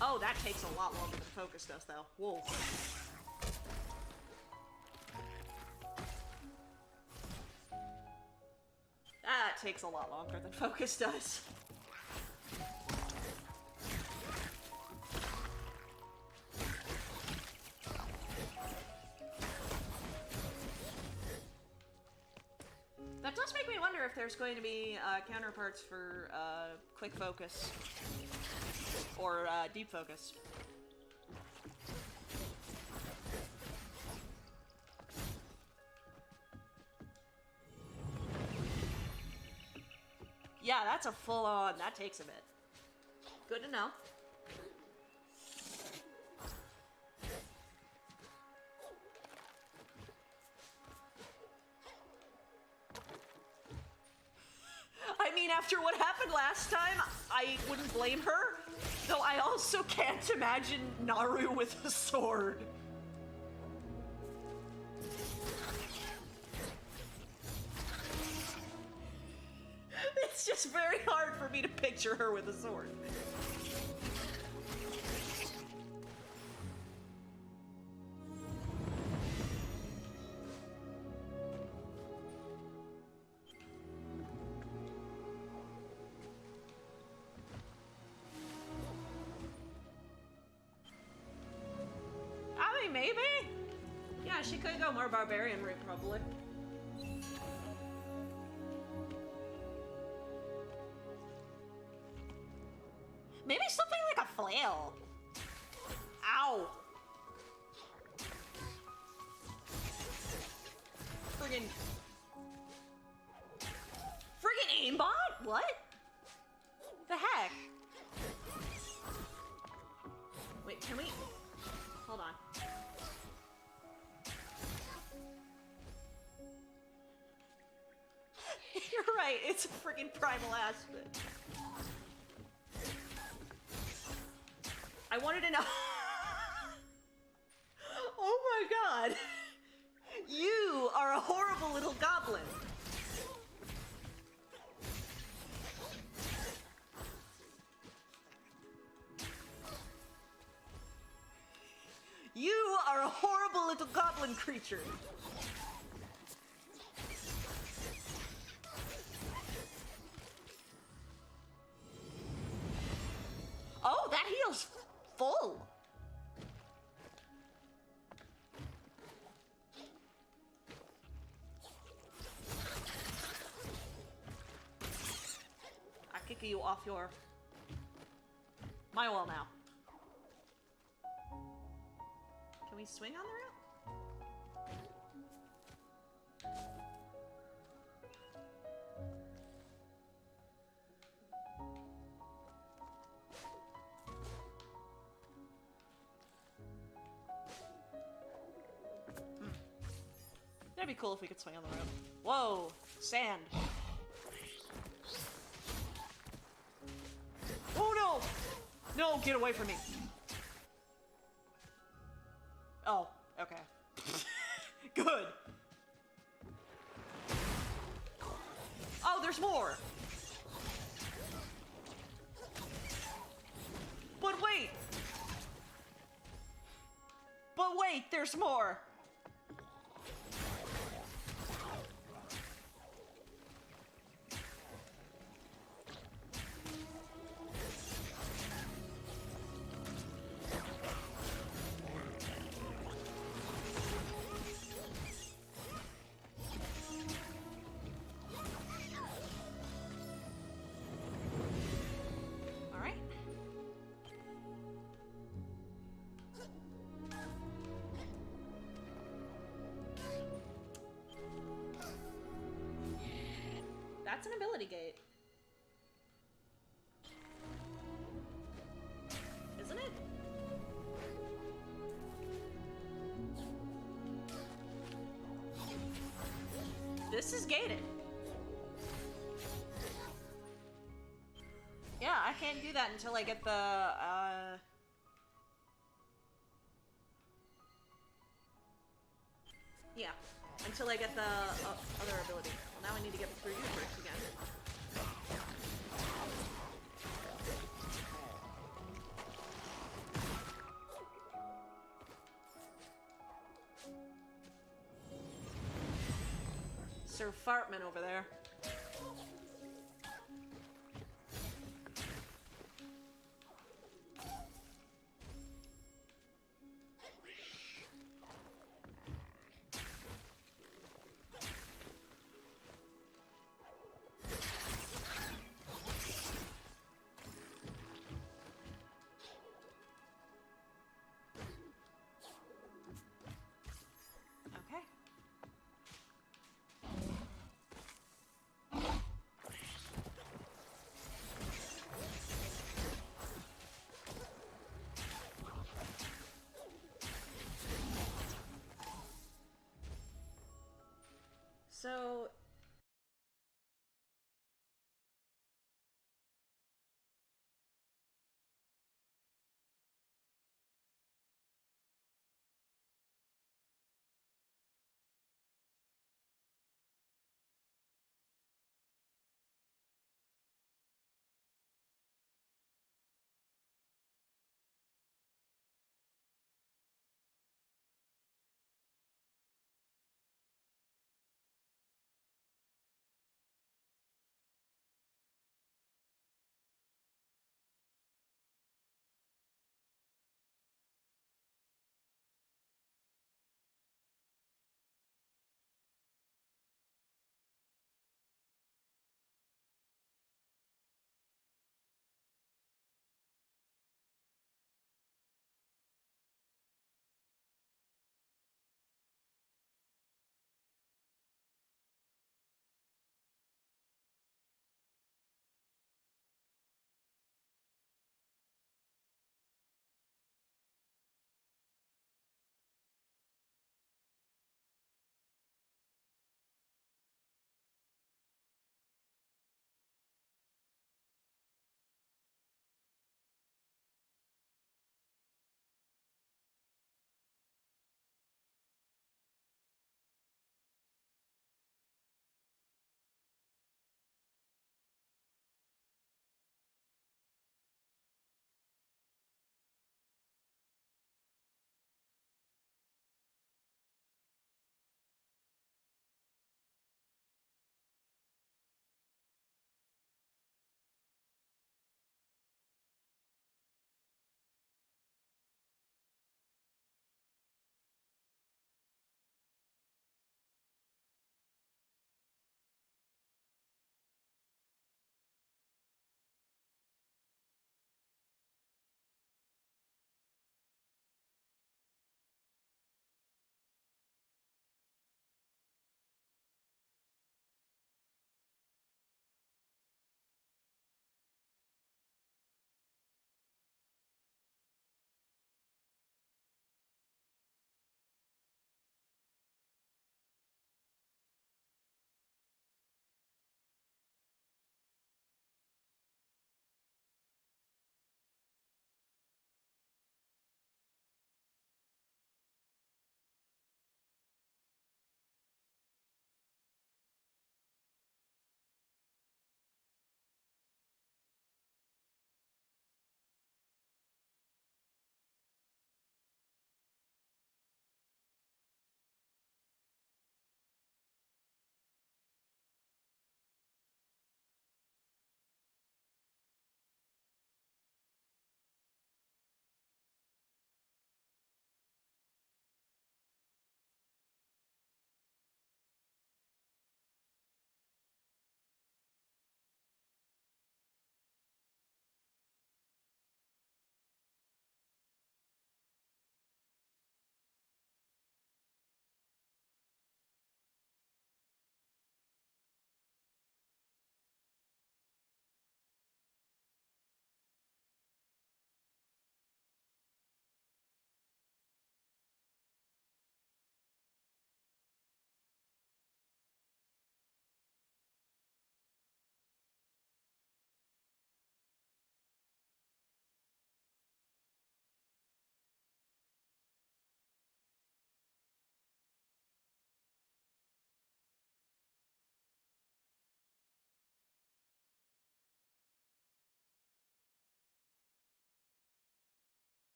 Oh, that takes a lot longer than focus does, though. Whoa. That takes a lot longer than focus does. That does make me wonder if there's going to be counterparts for quick focus or deep focus. Yeah, that's a full-on, that takes a bit. Good to know. I mean, after what happened last time, I wouldn't blame her. Though I also can't imagine Naru with a sword. It's just very hard for me to picture her with a sword. maybe? Yeah, she could go more barbarian route, probably. Maybe something like a flail. Ow. Friggin' aimbot? What? The heck? Wait, can we? Hold on. You're right, it's a friggin' primal aspect. I wanted to know. Oh my god. You are a horrible little goblin. You are a horrible little goblin creature. Oh, that heal's full. I kick you off my wall now. Can we swing on the rail? That'd be cool if we could swing on the rail. Whoa, sand. Oh no! No, get away from me. Oh, okay. Good. Oh, there's more. But wait. But wait, there's more. That's an ability gate. Isn't it? This is gated. Yeah, I can't do that until I get the, yeah, until I get the other ability. Well, now I need to get through you first again. Sir Fartman over there. So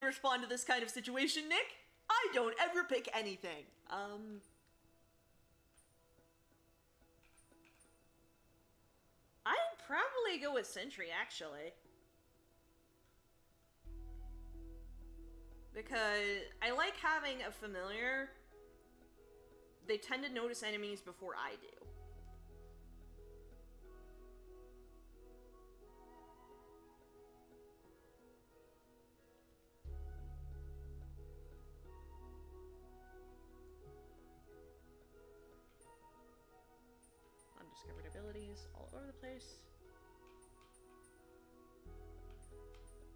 respond to this kind of situation, Nick? I don't ever pick anything. I'd probably go with Sentry, actually. Because I like having a familiar. They tend to notice enemies before I do. Undiscovered abilities all over the place.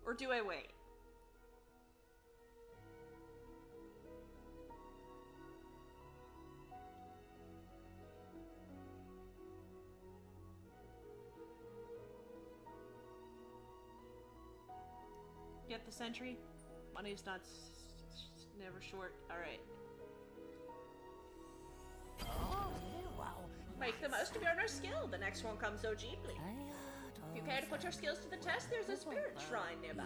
Or do I wait? Get the sentry? Money's not never short. Alright. Make the most of your inner skill. The next one comes so cheaply. If you care to put your skills to the test, there's a spirit shrine nearby.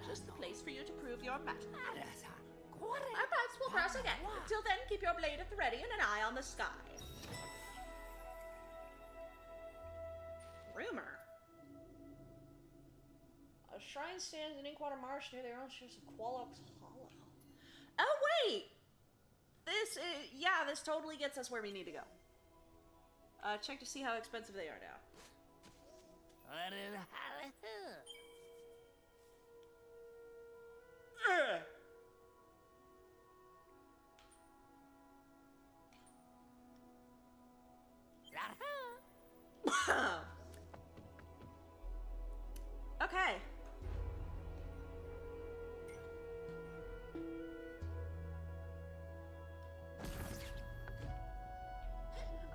Just the place for you to prove your mettle. Our paths will cross again. Until then, keep your blade at the ready and an eye on the sky. Rumor. A shrine stands in Inkwater Marsh near the orange shores of Qualox Hollow. Oh, wait! This is... Yeah, this totally gets us where we need to go. Check to see how expensive they are now. Okay.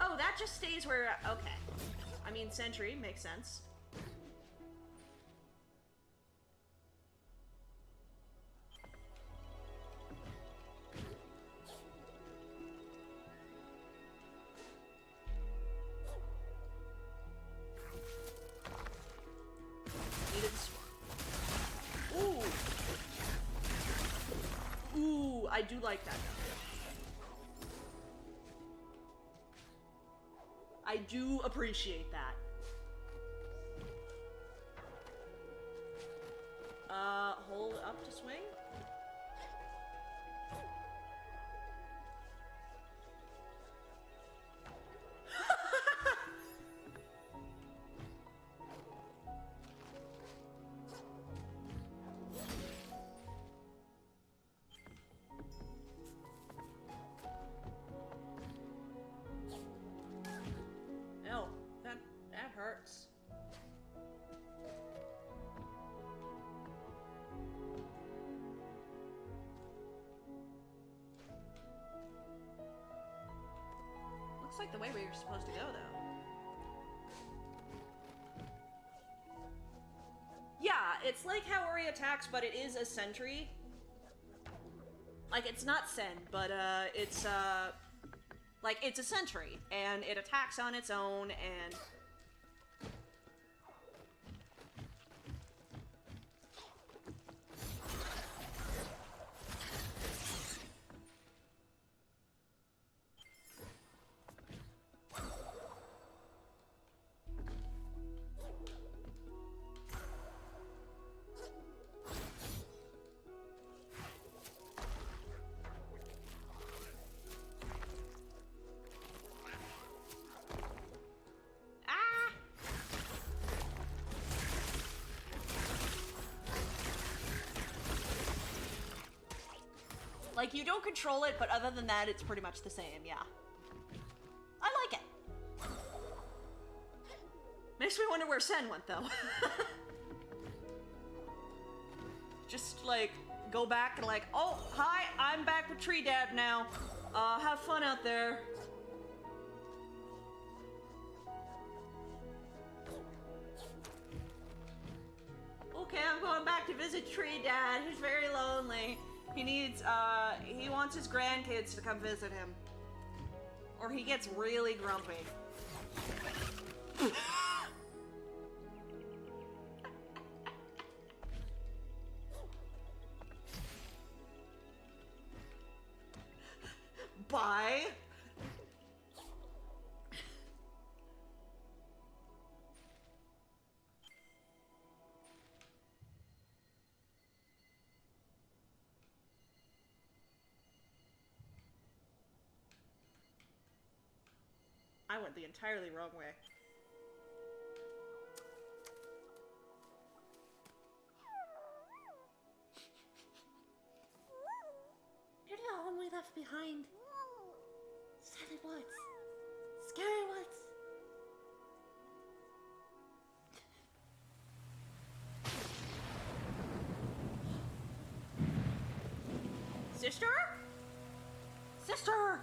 Oh, that just stays where... Okay. I mean, sentry makes sense. Ooh. Ooh, I do like that though. I do appreciate that. Hold up to swing. No, that hurts. Looks like the way where you're supposed to go, though. Yeah, it's like how Ori attacks, but it is a sentry. Like, it's not send, but, it's, like, it's a sentry, and it attacks on its own, and... Like, you don't control it, but other than that, it's pretty much the same, yeah. I like it. Makes me wonder where Sen went, though. Just, like, go back and like, oh, hi, I'm back with Tree Dad now. Have fun out there. Okay, I'm going back to visit Tree Dad. He's very lonely. He needs, he wants his grandkids to come visit him. Or he gets really grumpy. Why? I went the entirely wrong way. You're the home we left behind. Silent woods. Scary woods. Sister? Sister!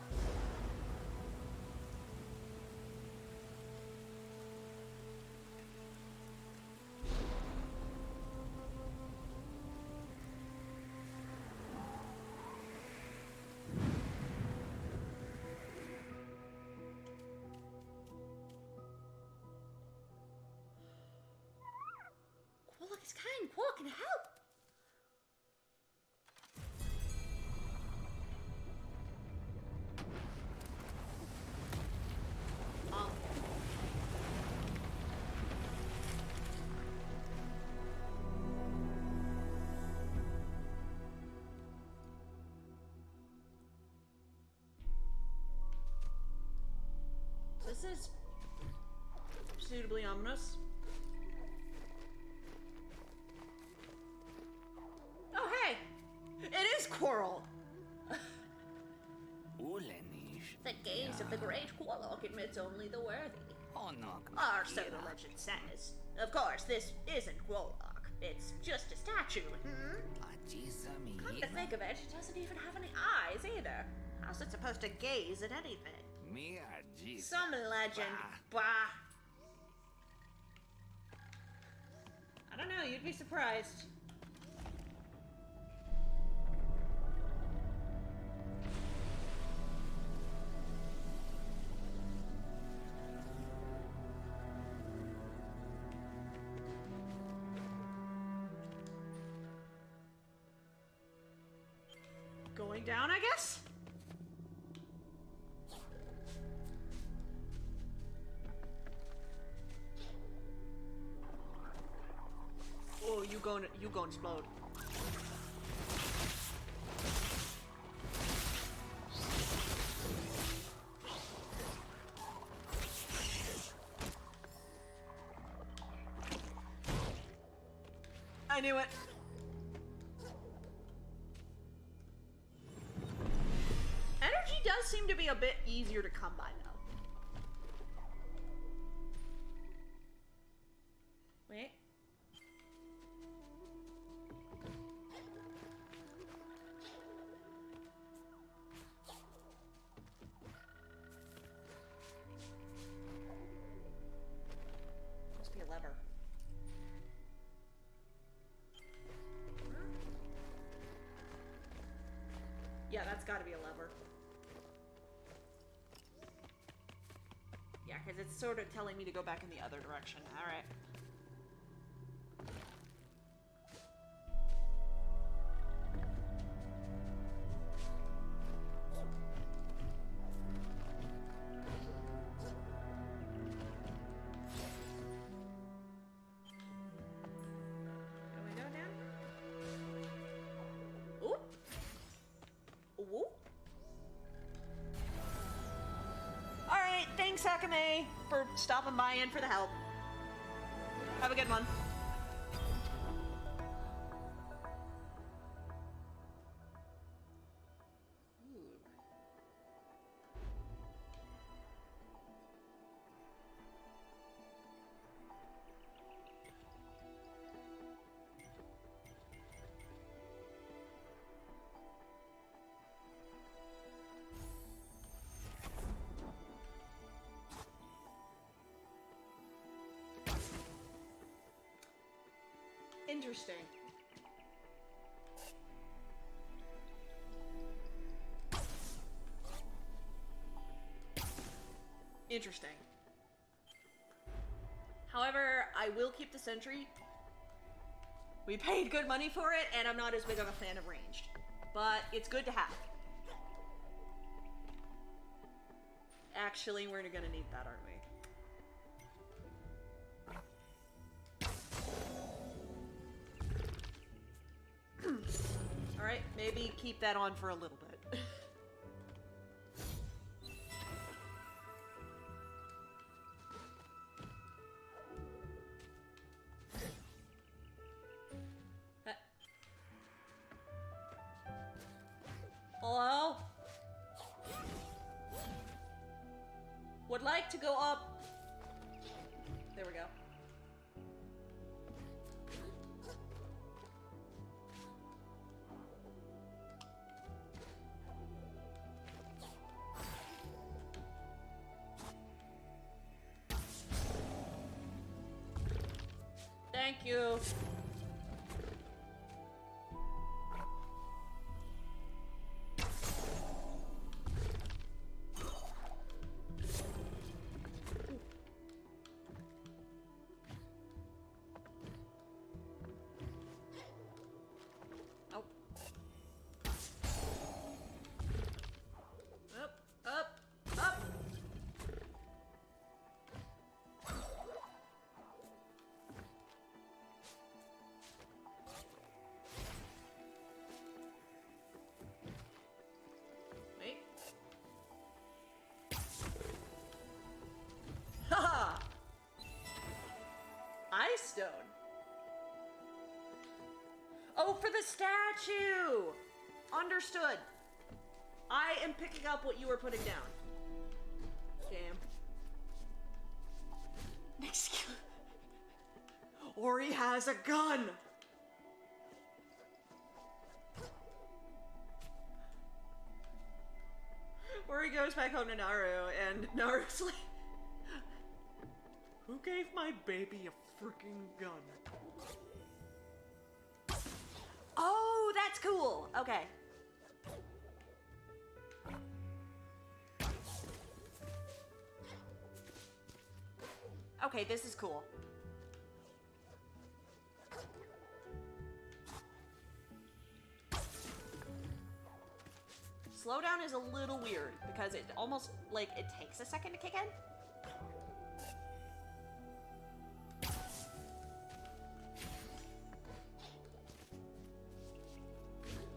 Quolok is kind. Quolok can help. This is suitably ominous. Oh, hey! It is Coral! The gaze of the great Quolok admits only the worthy. Or so the legend says. Of course, this isn't Quolok. It's just a statue. Come to think of it, it doesn't even have any eyes either. How's it supposed to gaze at anything? Some legend. Bah! I don't know, you'd be surprised. Going down, I guess? Oh, you gonna explode. I knew it. Energy does seem to be a bit easier to come by though. Wait. Must be a lever. Yeah, that's gotta be a lever. Yeah, because it's sort of telling me to go back in the other direction. Alright. Can we go down? Ooh! Ooh! Alright, thanks, Akame, for stopping by in for the help. Have a good one. Interesting. Interesting. However, I will keep the sentry. We paid good money for it, and I'm not as big of a fan of ranged. But it's good to have. Actually, we're gonna need that, aren't we? Alright, maybe keep that on for a little bit. Hello? Would like to go up. There we go. Thank you. Ice stone. Oh, for the statue! Understood. I am picking up what you were putting down. Damn. Excuse. Ori has a gun! Ori goes back home to Naru, and Naru's like, who gave my baby a freaking gun? Oh, that's cool! Okay. Okay, this is cool. Slowdown is a little weird because it almost, like, it takes a second to kick in.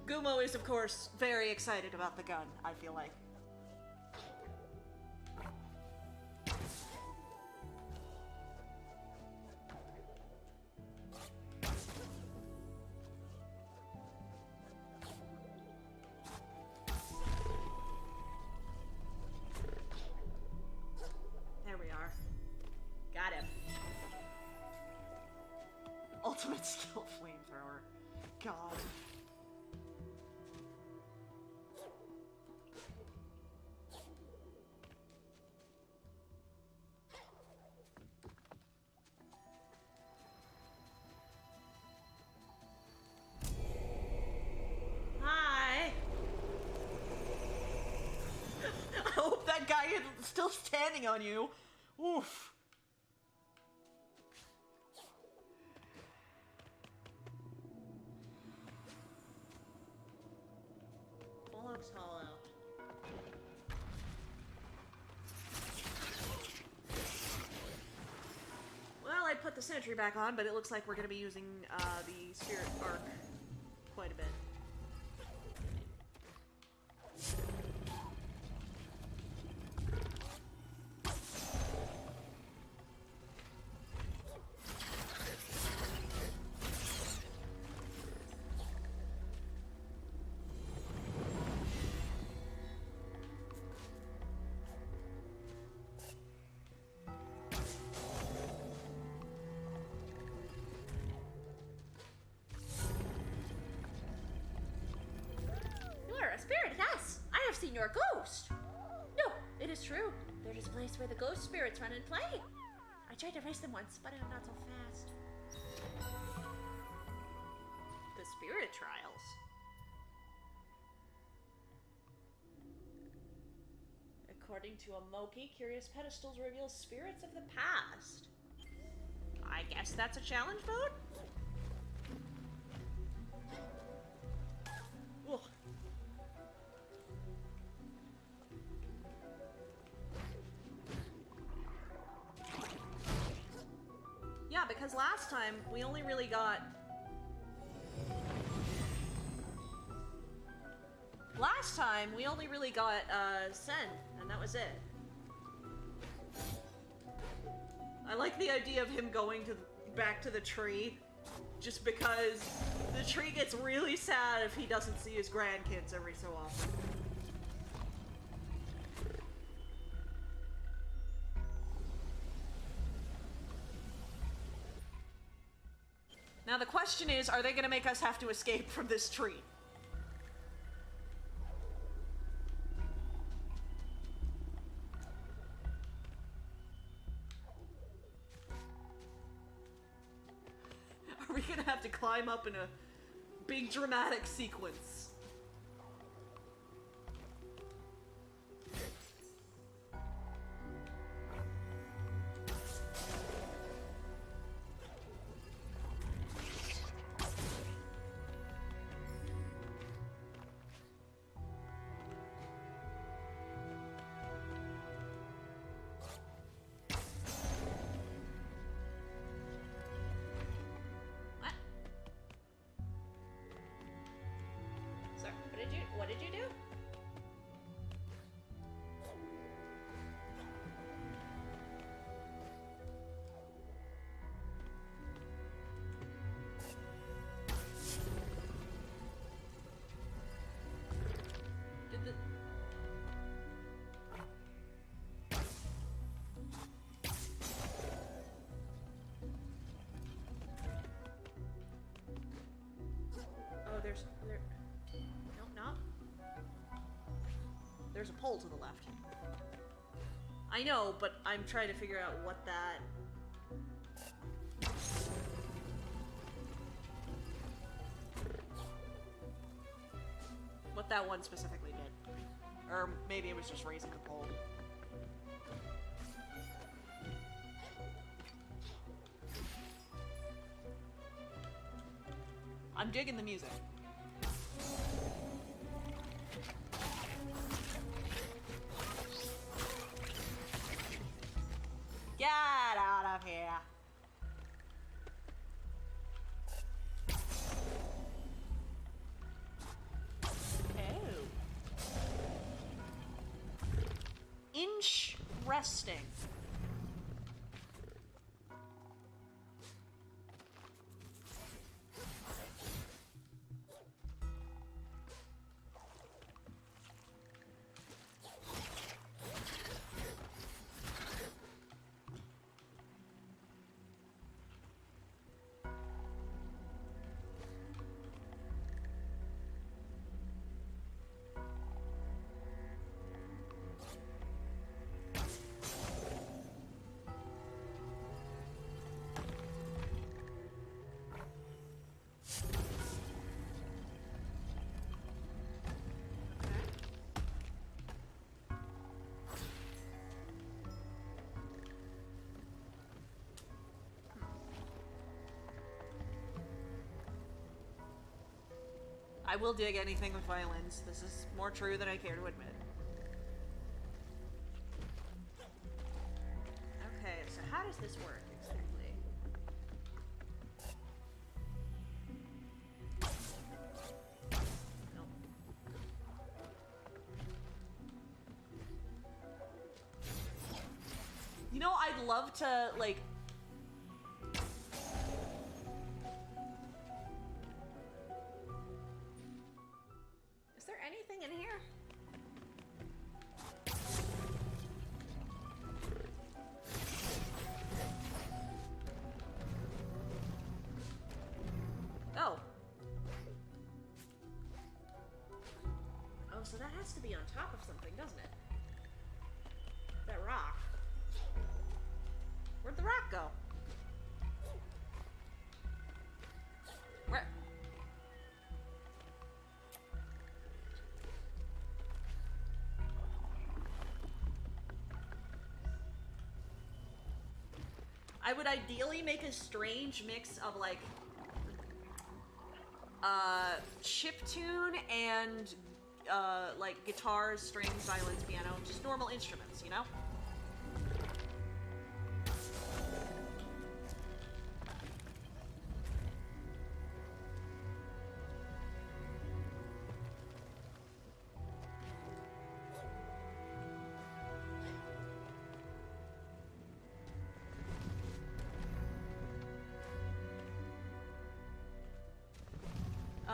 Gumo is, of course, very excited about the gun, I feel like. There we are. Got him. Ultimate skill flamethrower. God. Guy is still standing on you. Oof. Looks hollow. Well, I put the sentry back on, but it looks like we're going to be using the spirit arc quite a bit. Seen your ghost. No, it is true. There is a place where the ghost spirits run and play. I tried to race them once, but I'm not so fast. The spirit trials. According to Amoki, curious pedestals reveal spirits of the past. I guess that's a challenge mode? Ugh. Because last time, we only really got... Sen, and that was it. I like the idea of him going back to the tree, just because the tree gets really sad if he doesn't see his grandkids every so often. Now the question is, are they gonna make us have to escape from this tree? Are we gonna have to climb up in a big dramatic sequence? What did you do? Did the... Oh, there... No. There's a pole to the left. I know, but I'm trying to figure out what that... what that one specifically did. Or maybe it was just raising the pole. I'm digging the music. Get out of here. Oh. Interesting. I will dig anything with violins. This is more true than I care to admit. Okay, so how does this work exactly? Nope. You know, I'd love to, like... Is there anything in here? Oh. Oh, so that has to be on top of something, doesn't it? That rock. Where'd the rock go? Where? I would ideally make a strange mix of like chiptune and like guitars, strings, violins, piano, just normal instruments, you know?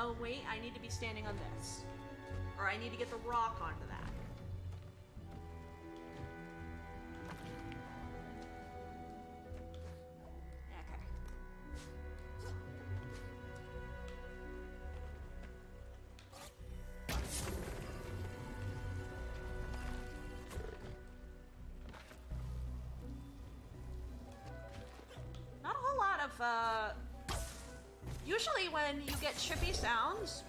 Oh, wait, I need to be standing on this. Or I need to get the rock onto that. Okay. Not a whole lot of, usually when you get chippy sounds,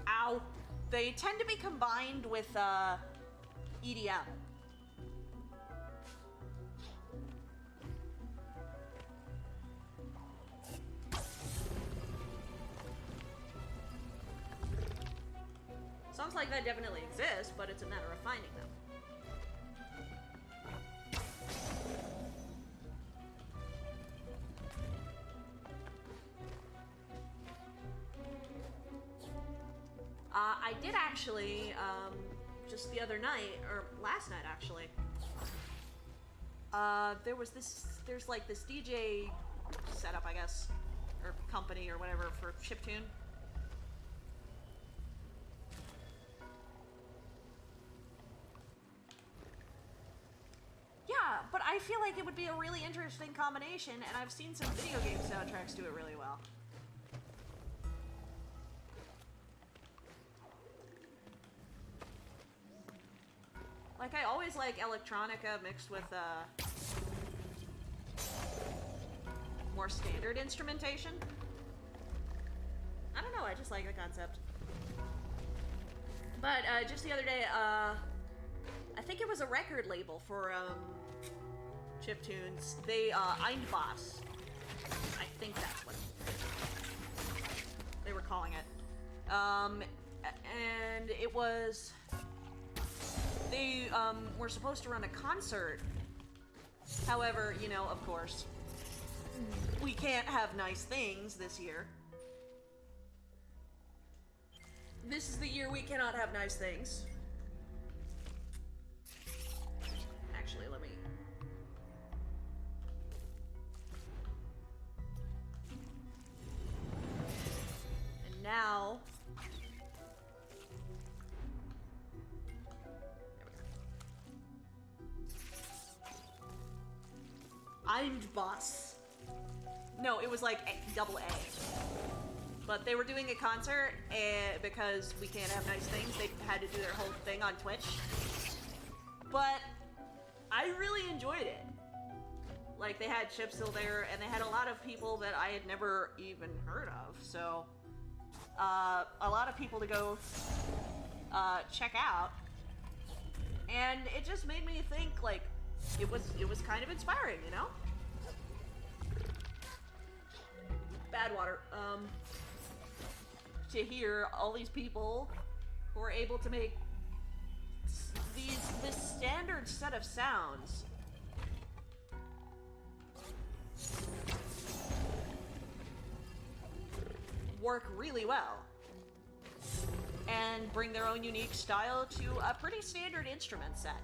ow, they tend to be combined with, EDM. Songs like that definitely exist, but it's a matter of finding them. I did actually, just the other night, or last night actually, there's like this DJ setup, I guess, or company or whatever for chiptune. Yeah, but I feel like it would be a really interesting combination, and I've seen some video game soundtracks do it really well. Like, I always like electronica mixed with, more standard instrumentation. I don't know, I just like the concept. But, just the other day, I think it was a record label for, chiptunes. They, Eindbass. I think that's what they were calling it. And it was... They, were supposed to run a concert. However, you know, of course, we can't have nice things this year. This is the year we cannot have nice things. Actually, let me... And now... Eindbass. No, it was like double A. But they were doing a concert, and because we can't have nice things, they had to do their whole thing on Twitch. But I really enjoyed it. Like, they had Chip still there, and they had a lot of people that I had never even heard of. So, a lot of people to go check out. And it just made me think, like, it was kind of inspiring, you know? Bad water. To hear all these people who are able to make this standard set of sounds work really well and bring their own unique style to a pretty standard instrument set.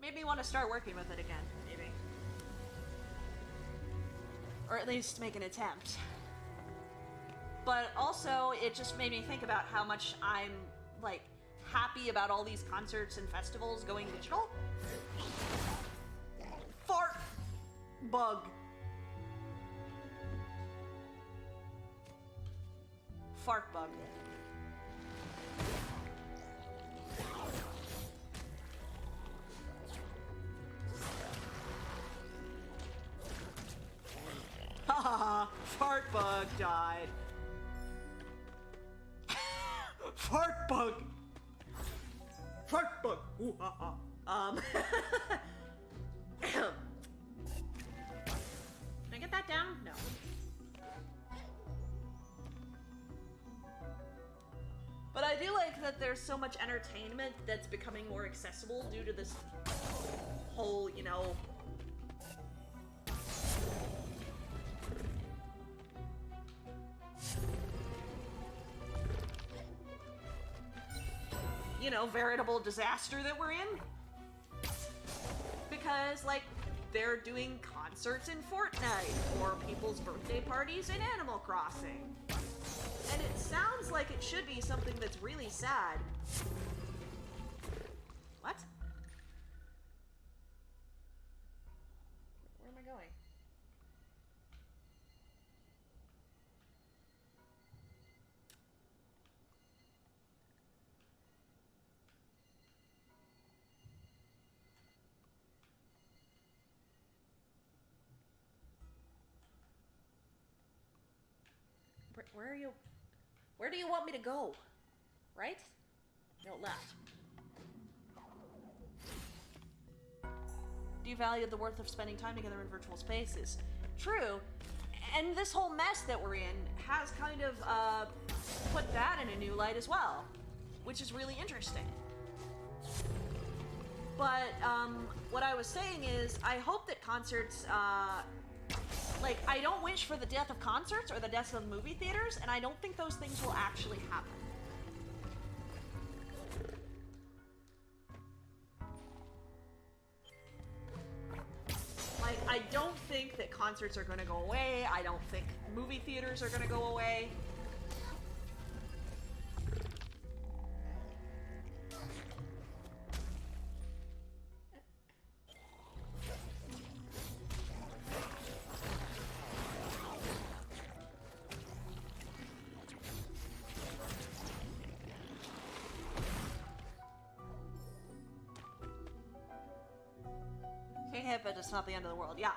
Made me want to start working with it again, maybe. Or at least make an attempt. But also, it just made me think about how much I'm, like, happy about all these concerts and festivals going digital. Fart bug. Fart bug. Haha, fart bug died. Fart bug. Fart bug. Ooh, ha, ha. Can I get that down? No. But I do like that there's so much entertainment that's becoming more accessible due to this whole, you know, veritable disaster that we're in. Because, like, they're doing concerts in Fortnite, or people's birthday parties in Animal Crossing. And it sounds like it should be something that's really sad. What? Where am I going? Where are you? Where do you want me to go? Right? No, left. Do you value the worth of spending time together in virtual spaces? True. And this whole mess that we're in has kind of put that in a new light as well, which is really interesting. But what I was saying is, I hope that concerts, like, I don't wish for the death of concerts or the death of movie theaters, and I don't think those things will actually happen. Like, I don't think that concerts are going to go away. I don't think movie theaters are going to go away. But it's not the end of the world. Yeah.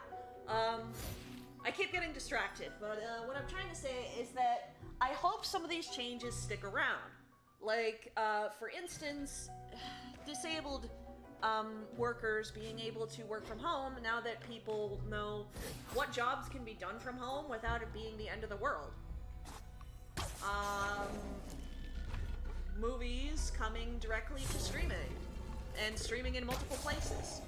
I keep getting distracted, but what I'm trying to say is that I hope some of these changes stick around. Like, for instance, disabled workers being able to work from home now that people know what jobs can be done from home without it being the end of the world. Movies coming directly to streaming, and streaming in multiple places.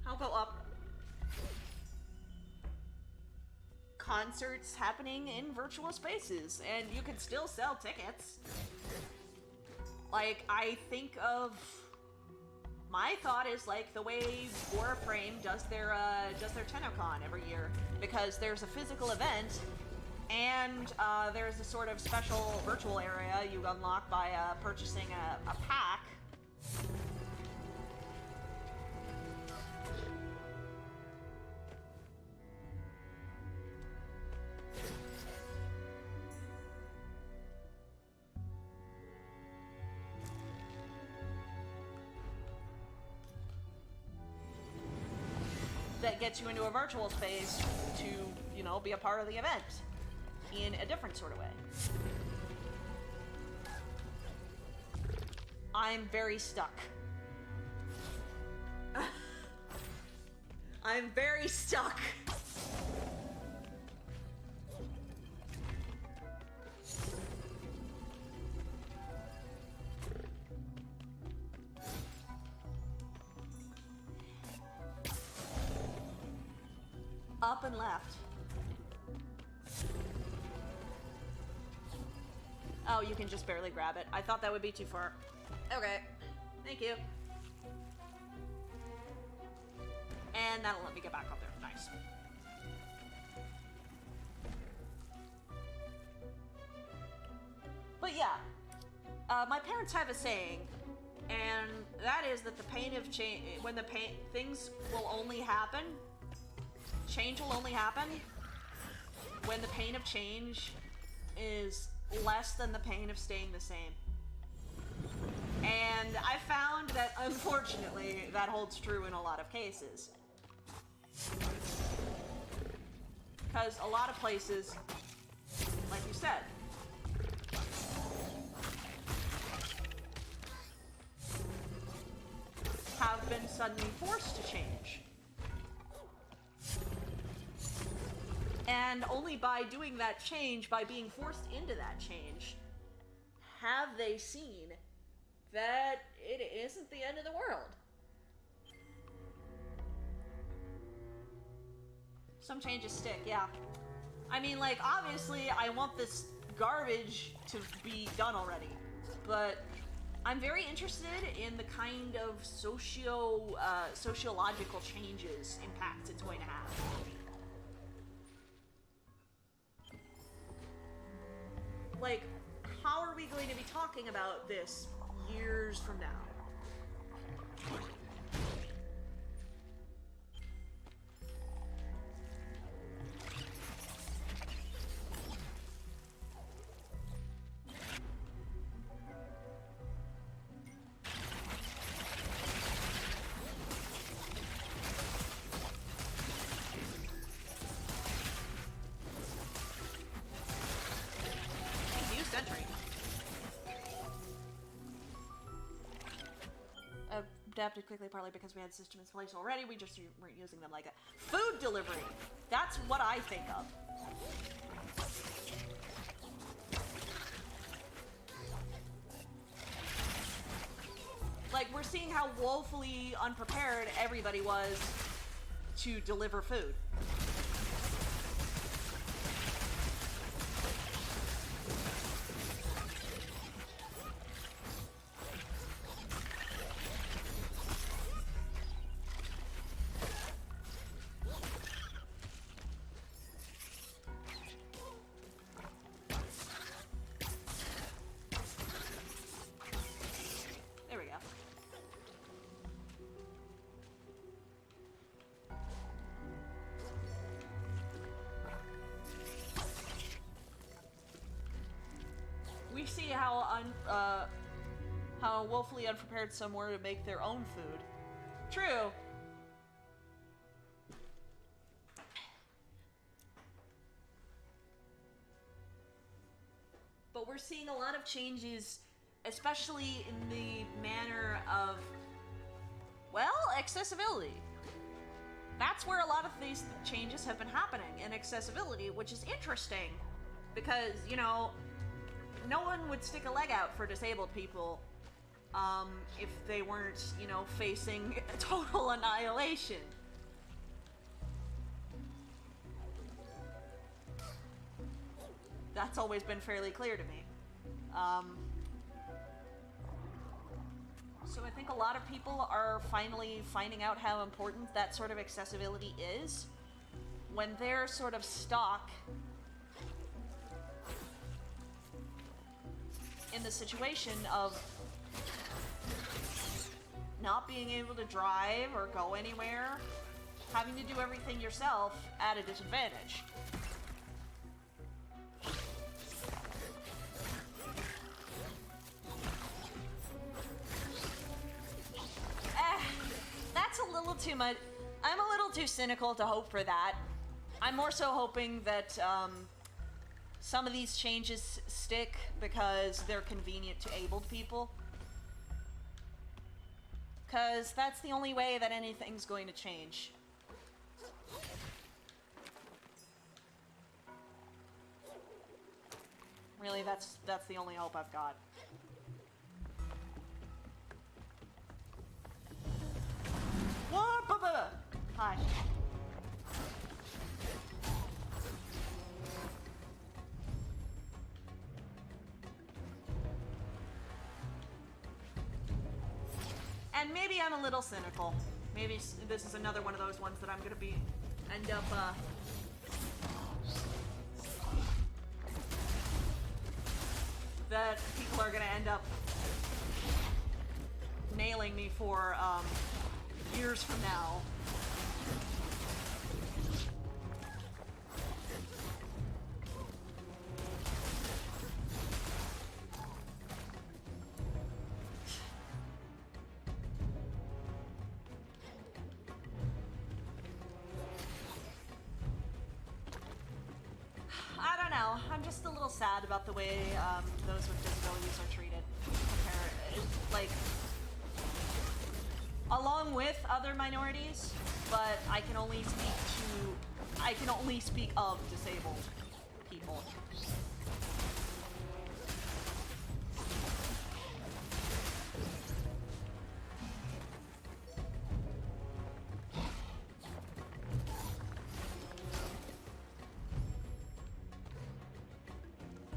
How about concerts happening in virtual spaces, and you can still sell tickets? Like, I think of... My thought is like the way Warframe does their TennoCon every year, because there's a physical event, and there's a sort of special virtual area you unlock by purchasing a pack. That gets you into a virtual space to, you know, be a part of the event in a different sort of way. I'm very stuck. I'm very stuck. Up and left. Oh, you can just barely grab it. I thought that would be too far. Okay. Thank you. And that'll let me get back up there. Nice. But yeah. My parents have a saying, and that is that the pain of change, when the pain, things will only happen, change will only happen when the pain of change is less than the pain of staying the same. And I found that, unfortunately, that holds true in a lot of cases. Because a lot of places, like you said, have been suddenly forced to change. And only by doing that change, by being forced into that change, have they seen that it isn't the end of the world. Some changes stick, yeah. I mean, like, obviously, I want this garbage to be done already. but I'm very interested in the kind of sociological changes, impacts it's going to have. Like, how are we going to be talking about this years from now? Adapted quickly, partly because we had systems in place already. We just weren't using them like a food delivery. That's what I think of. Like, we're seeing how woefully unprepared everybody was to deliver food. We see how woefully unprepared some were to make their own food. True. But we're seeing a lot of changes, especially in the manner of, well, accessibility. That's where a lot of these changes have been happening, in accessibility, which is interesting. Because, you know, no one would stick a leg out for disabled people if they weren't, you know, facing total annihilation. That's always been fairly clear to me. So I think a lot of people are finally finding out how important that sort of accessibility is when they're sort of stuck in the situation of not being able to drive or go anywhere, having to do everything yourself at a disadvantage. That's a little too much. I'm a little too cynical to hope for that. I'm more so hoping that some of these changes stick because they're convenient to abled people. Because that's the only way that anything's going to change. Really, that's the only hope I've got. What? Hi. And maybe I'm a little cynical. Maybe this is another one of those ones that I'm gonna end up that people are gonna end up nailing me for years from now. I don't know. I'm just a little sad about the way those with disabilities are treated. Like, along with other minorities, but I can only speak of disabled people.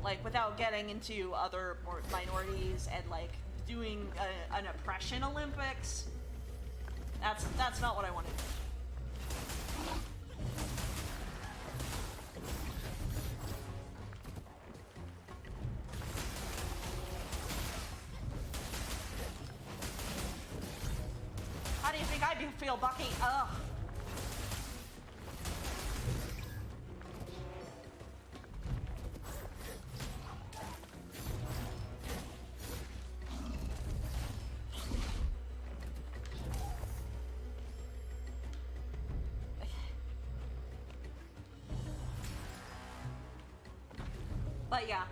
like without getting into other minorities and like doing an oppression Olympics. That's not what I want to do. How do you think I feel, Bucky? Ugh. But yeah,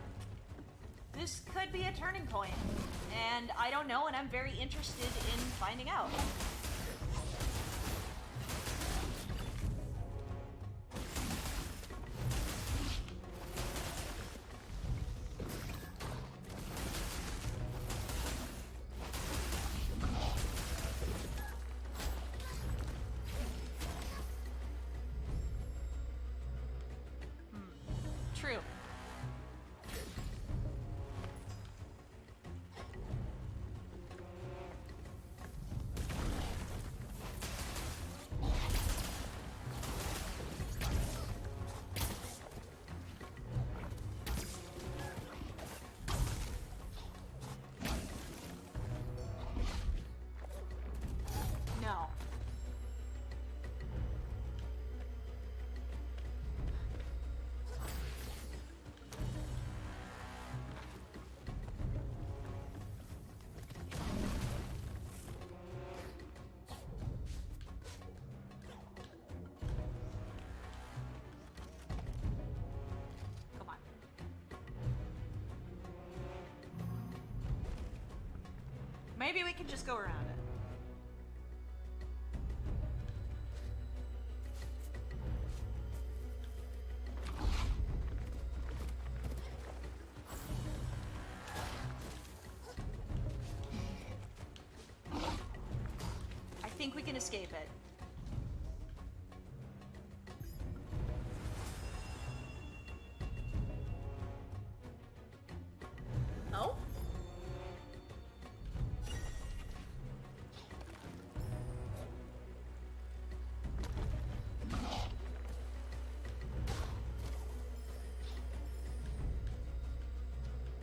this could be a turning point, and I don't know, and I'm very interested in finding out. True. No. Come on. Maybe we can just go around it. I think we can escape it. Oh?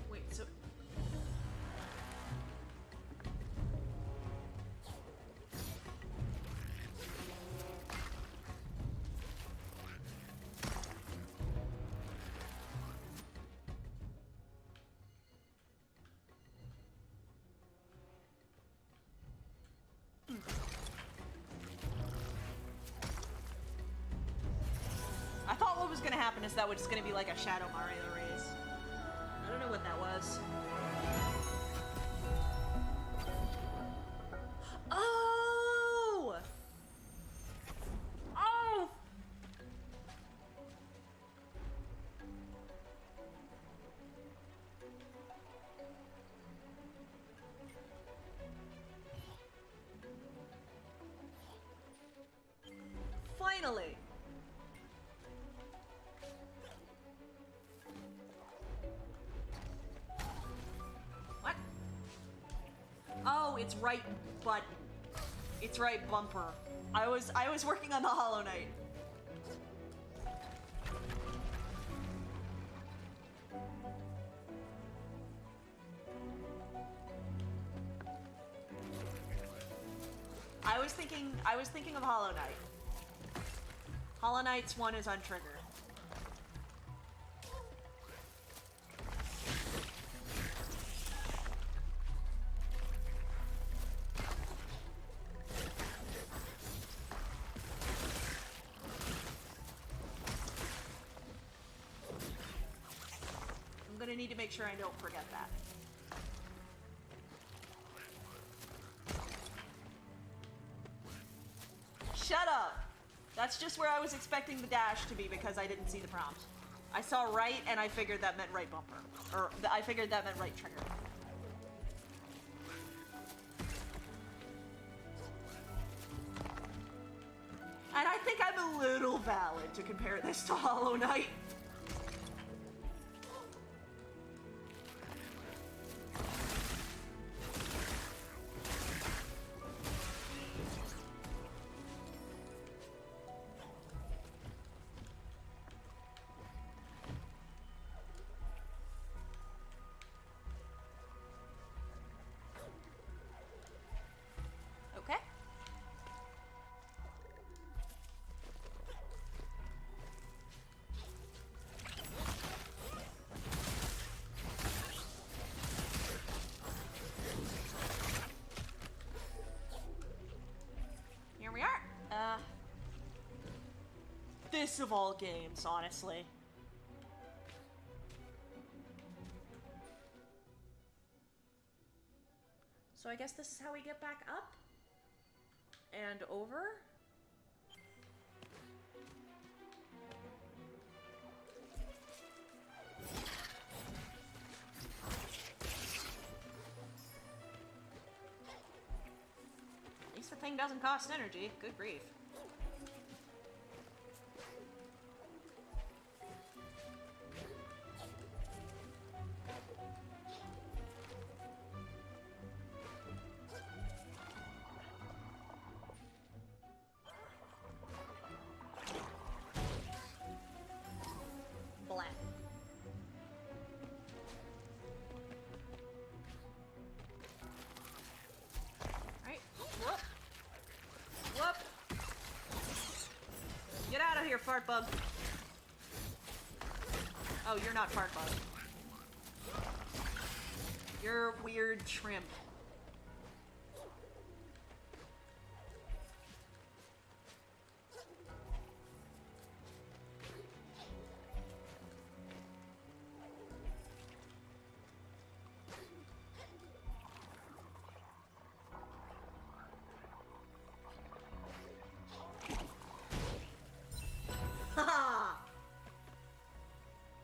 Wait, so... I thought what was gonna happen is that was gonna be like a Shadow Mario race. I don't know what that was. Oh! Oh! Finally! What? Oh, it's right button. It's right bumper. I was working on the Hollow Knight. I was thinking of Hollow Knight. Hollow Knight's one is on trigger. I'm gonna need to make sure I don't forget that. Shut up! That's just where I was expecting the dash to be because I didn't see the prompt. I saw right and I figured that meant right bumper. Or I figured that meant right trigger. And I think I'm a little valid to compare this to Hollow Knight. this of all games, honestly. So I guess this is how we get back up and over. At least the thing doesn't cost energy. Good grief. Fart bug. Oh, you're not fart bug. You're weird shrimp.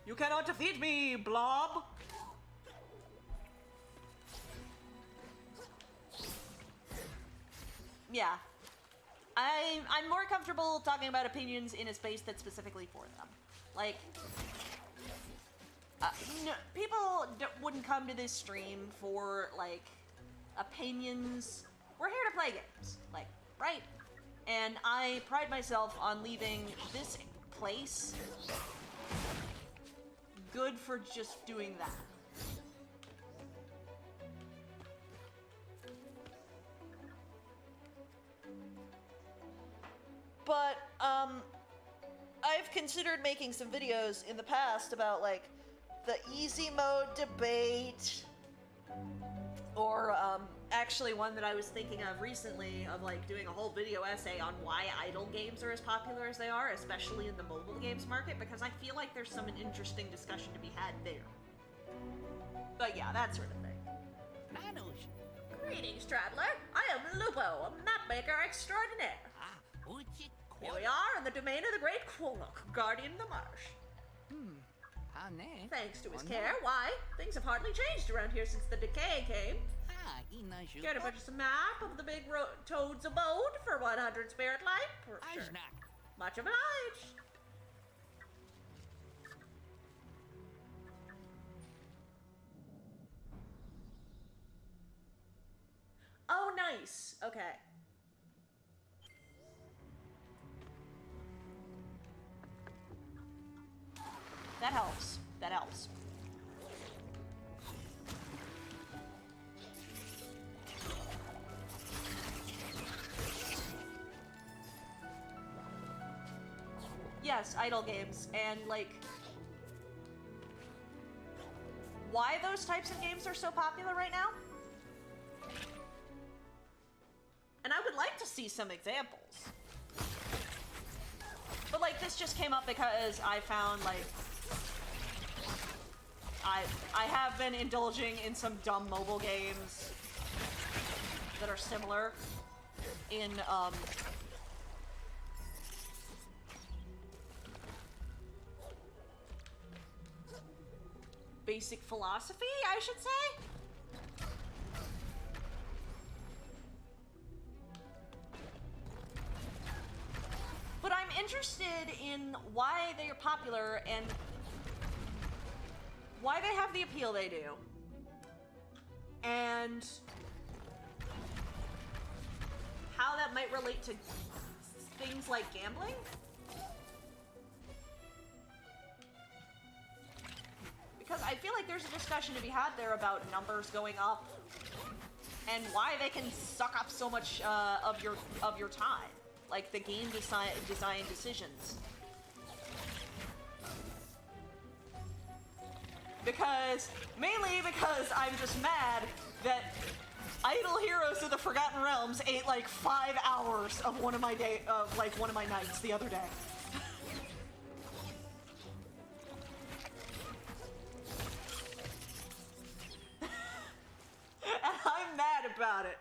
You cannot defeat me, Blob! Yeah. I'm more comfortable talking about opinions in a space that's specifically for them. Like, no, people wouldn't come to this stream for, like, opinions. We're here to play games, like, right? And I pride myself on leaving this place good for just doing that. But, I've considered making some videos in the past about, like, the easy mode debate, or, actually one that I was thinking of recently of, like, doing a whole video essay on why idle games are as popular as they are, especially in the mobile games market, because I feel like there's some interesting discussion to be had there. But yeah, that sort of thing. Manush. Greetings, traveler. I am Lupo, a mapmaker extraordinaire. Here we are in the domain of the great Quolok, guardian of the marsh. Thanks to his care, why, things have hardly changed around here since the decay came. Care to purchase a map of the big toad's abode for 100 spirit light? Sure. Much obliged. Oh, nice. Okay. That helps. That helps. Yes, idle games, and, like, why those types of games are so popular right now? And I would like to see some examples. But, like, this just came up because I found, like, I have been indulging in some dumb mobile games that are similar in, basic philosophy, I should say? But I'm interested in why they are popular and why they have the appeal they do. And how that might relate to things like gambling. Because I feel like there's a discussion to be had there about numbers going up and why they can suck up so much of your time, like the game design decisions. Mainly because I'm just mad that Idle Heroes of the Forgotten Realms ate like 5 hours of one of my nights the other day. about it.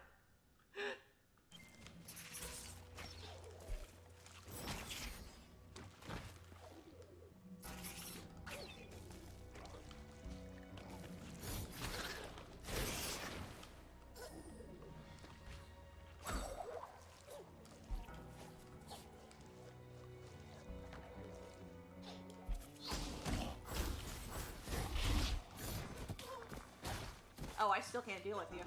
Oh, I still can't deal with you.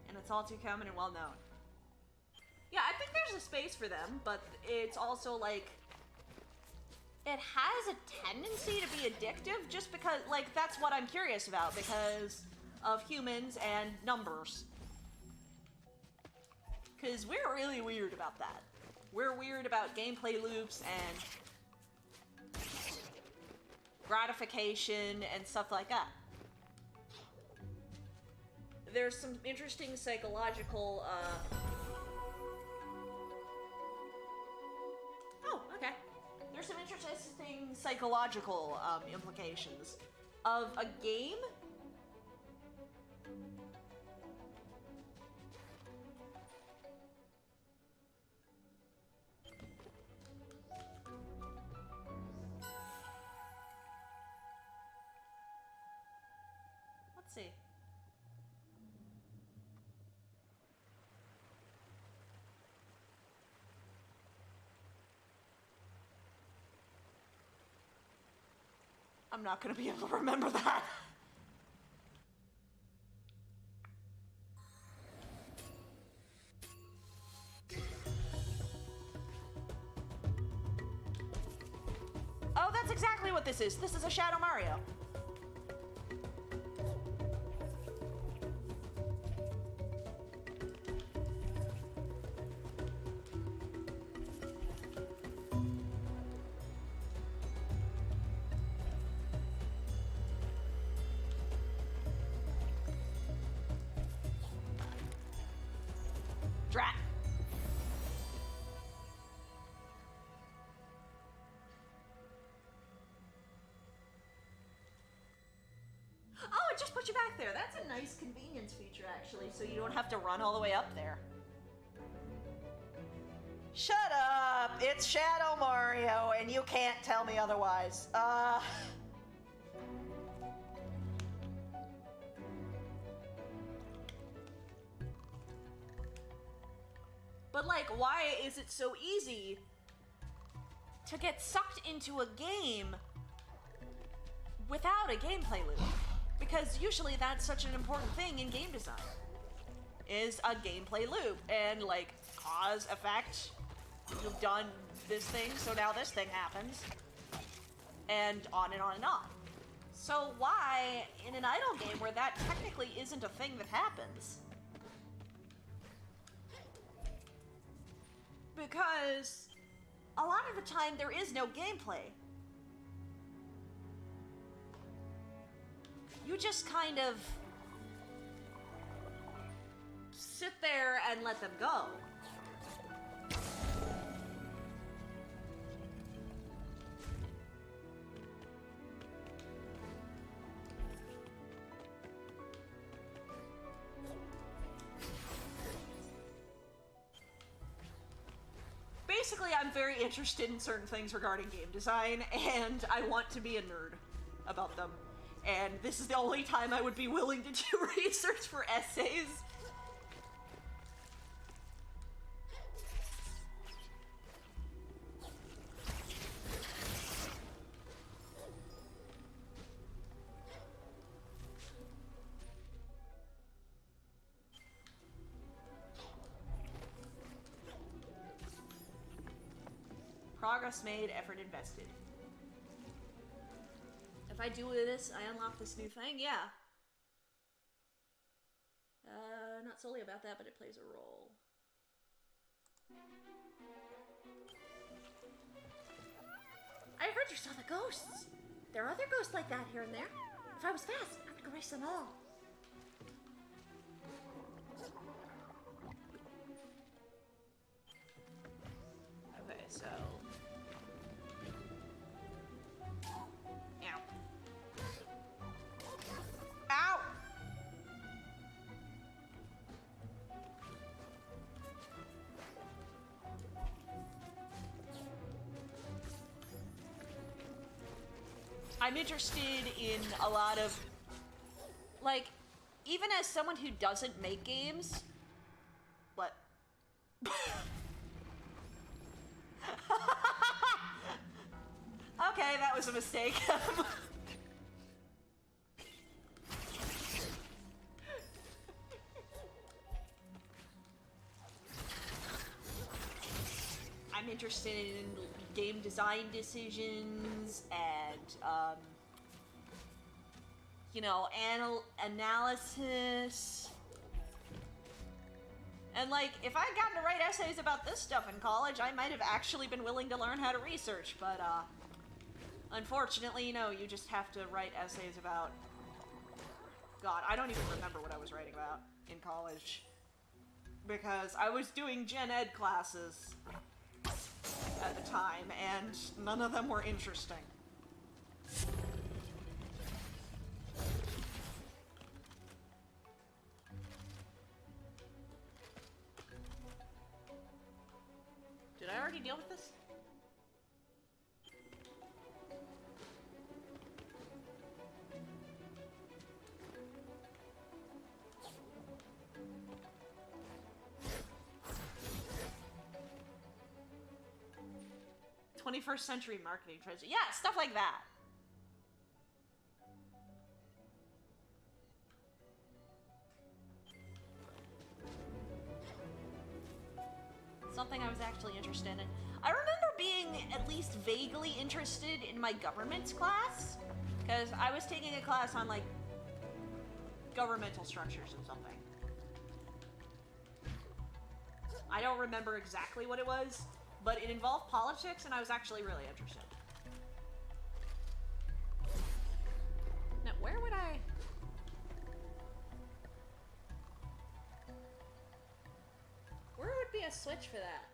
And it's all too common and well known. Yeah, I think there's a space for them, but it's also like... It has a tendency to be addictive just because, like, that's what I'm curious about, because of humans and numbers. Because we're really weird about that. We're weird about gameplay loops and gratification and stuff like that. There's some interesting psychological, Oh, okay. There's some interesting psychological, implications of a game. Let's see. I'm not gonna be able to remember that. Oh, that's exactly what this is. This is a Shadow Mario. Drat. Oh, it just put you back there. That's a nice convenience feature, actually, so you don't have to run all the way up there. Shut up! It's Shadow Mario, and you can't tell me otherwise. But, like, why is it so easy to get sucked into a game without a gameplay loop? Because usually that's such an important thing in game design, is a gameplay loop. And, like, cause, effect, you've done this thing, so now this thing happens. And on and on and on. So why, in an idle game where that technically isn't a thing that happens? Because a lot of the time there is no gameplay. You just kind of sit there and let them go. Basically, I'm very interested in certain things regarding game design, and I want to be a nerd about them. And this is the only time I would be willing to do research for essays. Progress made, effort invested. If I do this, I unlock this new thing? Yeah. Not solely about that, but it plays a role. I heard you saw the ghosts. There are other ghosts like that here and there. If I was fast, I could erase them all. Okay, so... Ow. I'm interested in a lot of, like, even as someone who doesn't make games, what? Okay, that was a mistake. I'm interested in game design decisions and, you know, analysis. And, like, if I'd gotten to write essays about this stuff in college, I might have actually been willing to learn how to research, but, unfortunately, you know, you just have to write essays about... God, I don't even remember what I was writing about in college. Because I was doing gen ed classes at the time, and none of them were interesting. Did I already deal with this? '21st century marketing trends. Yeah, stuff like that. Something I was actually interested in. I remember being at least vaguely interested in my government class, because I was taking a class on, like, governmental structures or something. I don't remember exactly what it was, but it involved politics, and I was actually really interested. Now, where would I... Where would be a switch for that?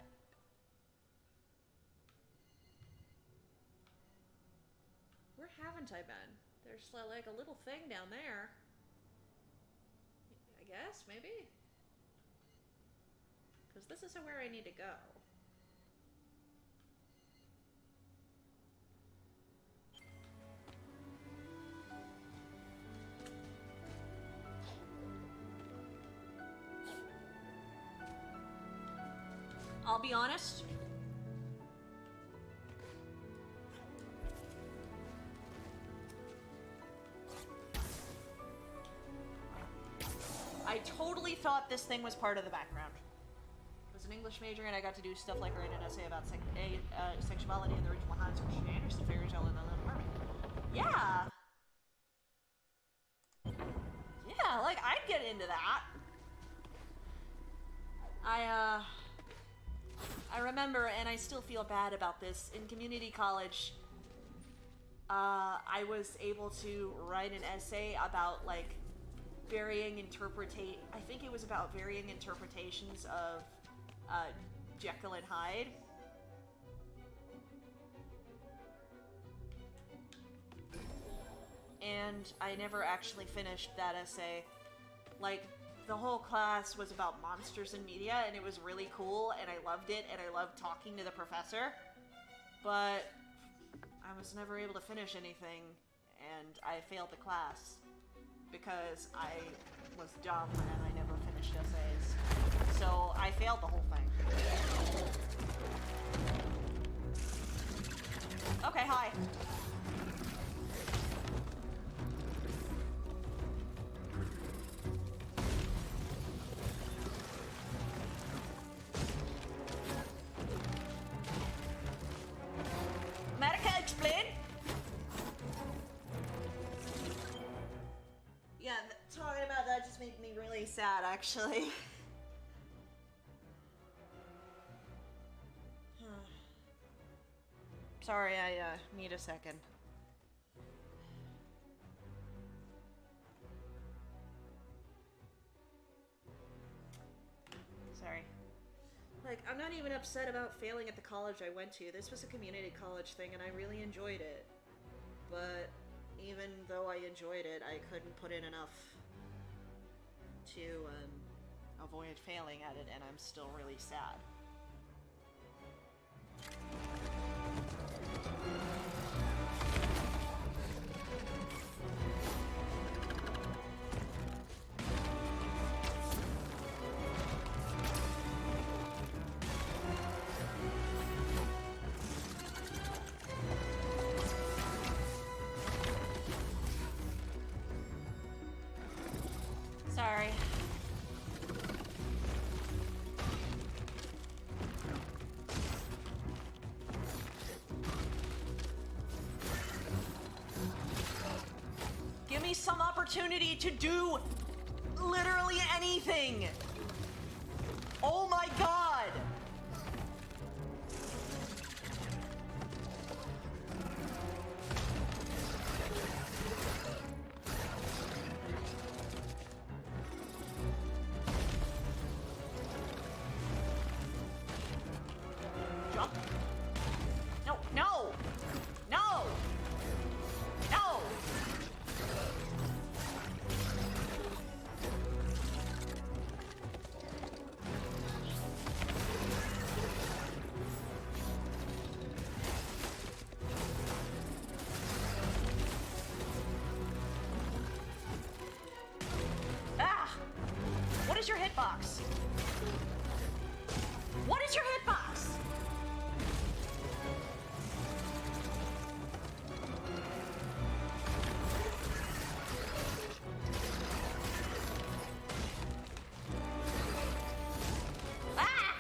Where haven't I been? There's, like, a little thing down there. I guess, maybe? Because this isn't where I need to go. I'll be honest. I totally thought this thing was part of the background. I was an English major and I got to do stuff like write an essay about sexuality in the original Hans Christian Andersen fairy tale in The Little Mermaid. Yeah! Yeah, like, I'd get into that. I remember, and I still feel bad about this, in community college, I was able to write an essay about, like, I think it was about varying interpretations of, Jekyll and Hyde. And I never actually finished that essay. Like, the whole class was about monsters in media, and it was really cool, and I loved it, and I loved talking to the professor. But I was never able to finish anything, and I failed the class because I was dumb and I never finished essays. So I failed the whole thing. Okay, hi. America, explain? Yeah, talking about that just made me really sad, actually. Sorry, I need a second. Sorry. Like, I'm not even upset about failing at the college I went to. This was a community college thing, and I really enjoyed it. But even though I enjoyed it, I couldn't put in enough to avoid failing at it, and I'm still really sad. Sorry. Give me some opportunity to do literally anything. Oh my god. Jump. No, no. No. No. Ah! What is your hitbox? What is your hitbox? Ah!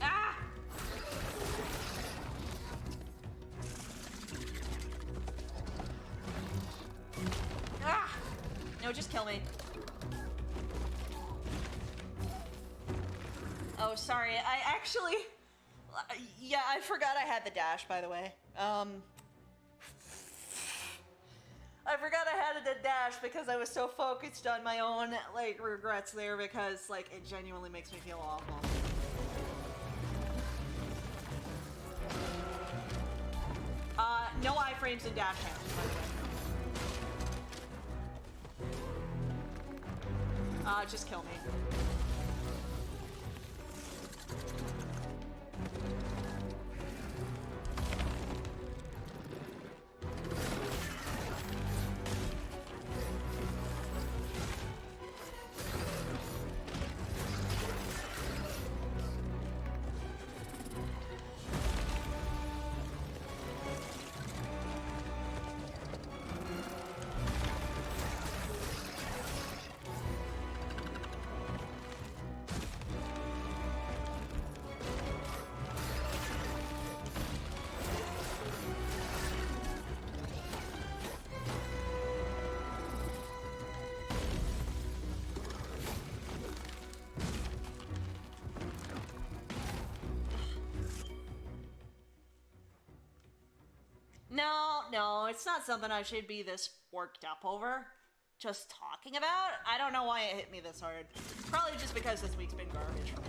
Ah! Ah! No, just kill me. Oh, sorry. I actually... Yeah, I forgot I had the dash, by the way. I forgot I had the dash because I was so focused on my own, like, regrets there because, like, it genuinely makes me feel awful. No iframes and dash hands, by the way. Just kill me. No, it's not something I should be this worked up over. Just talking about? I don't know why it hit me this hard. Probably just because this week's been garbage for me.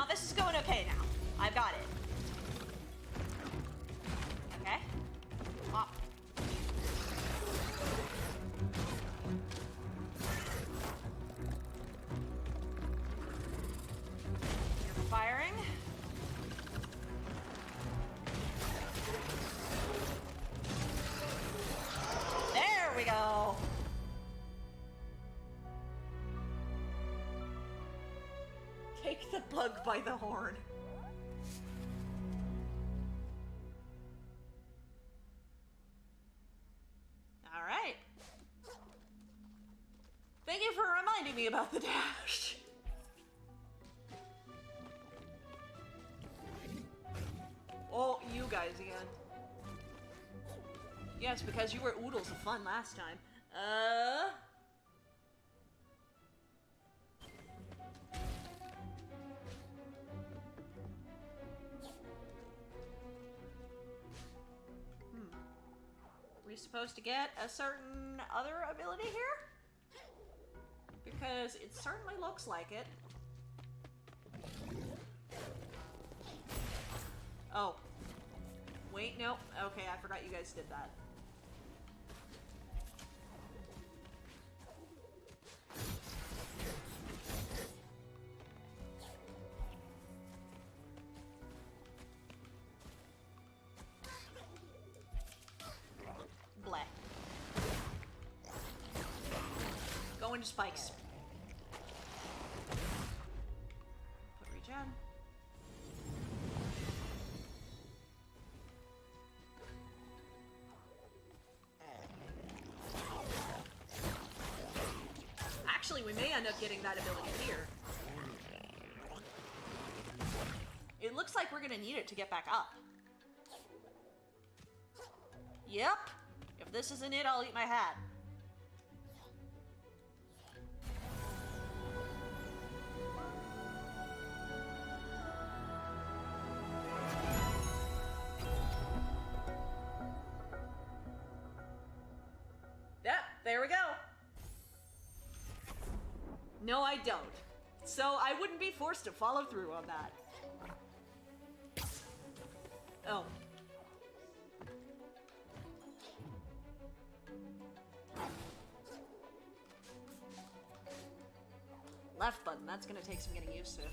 This is going okay now. I've got it. Okay. Pop. You're firing. There we go. Take the bug by the horn. Alright. Thank you for reminding me about the dash. Oh, you guys again. Yes, because you were oodles of fun last time. Are we supposed to get a certain other ability here? Because it certainly looks like it. Oh. Wait, no. Okay, I forgot you guys did that. Bleh. Go into spikes. Put regen. Actually, we may end up getting that ability here. It looks like we're gonna need it to get back up. Yep. If this isn't it, I'll eat my hat. Yep, there we go. No, I don't. So I wouldn't be forced to follow through on that. Oh. Left button, that's gonna take some getting used to.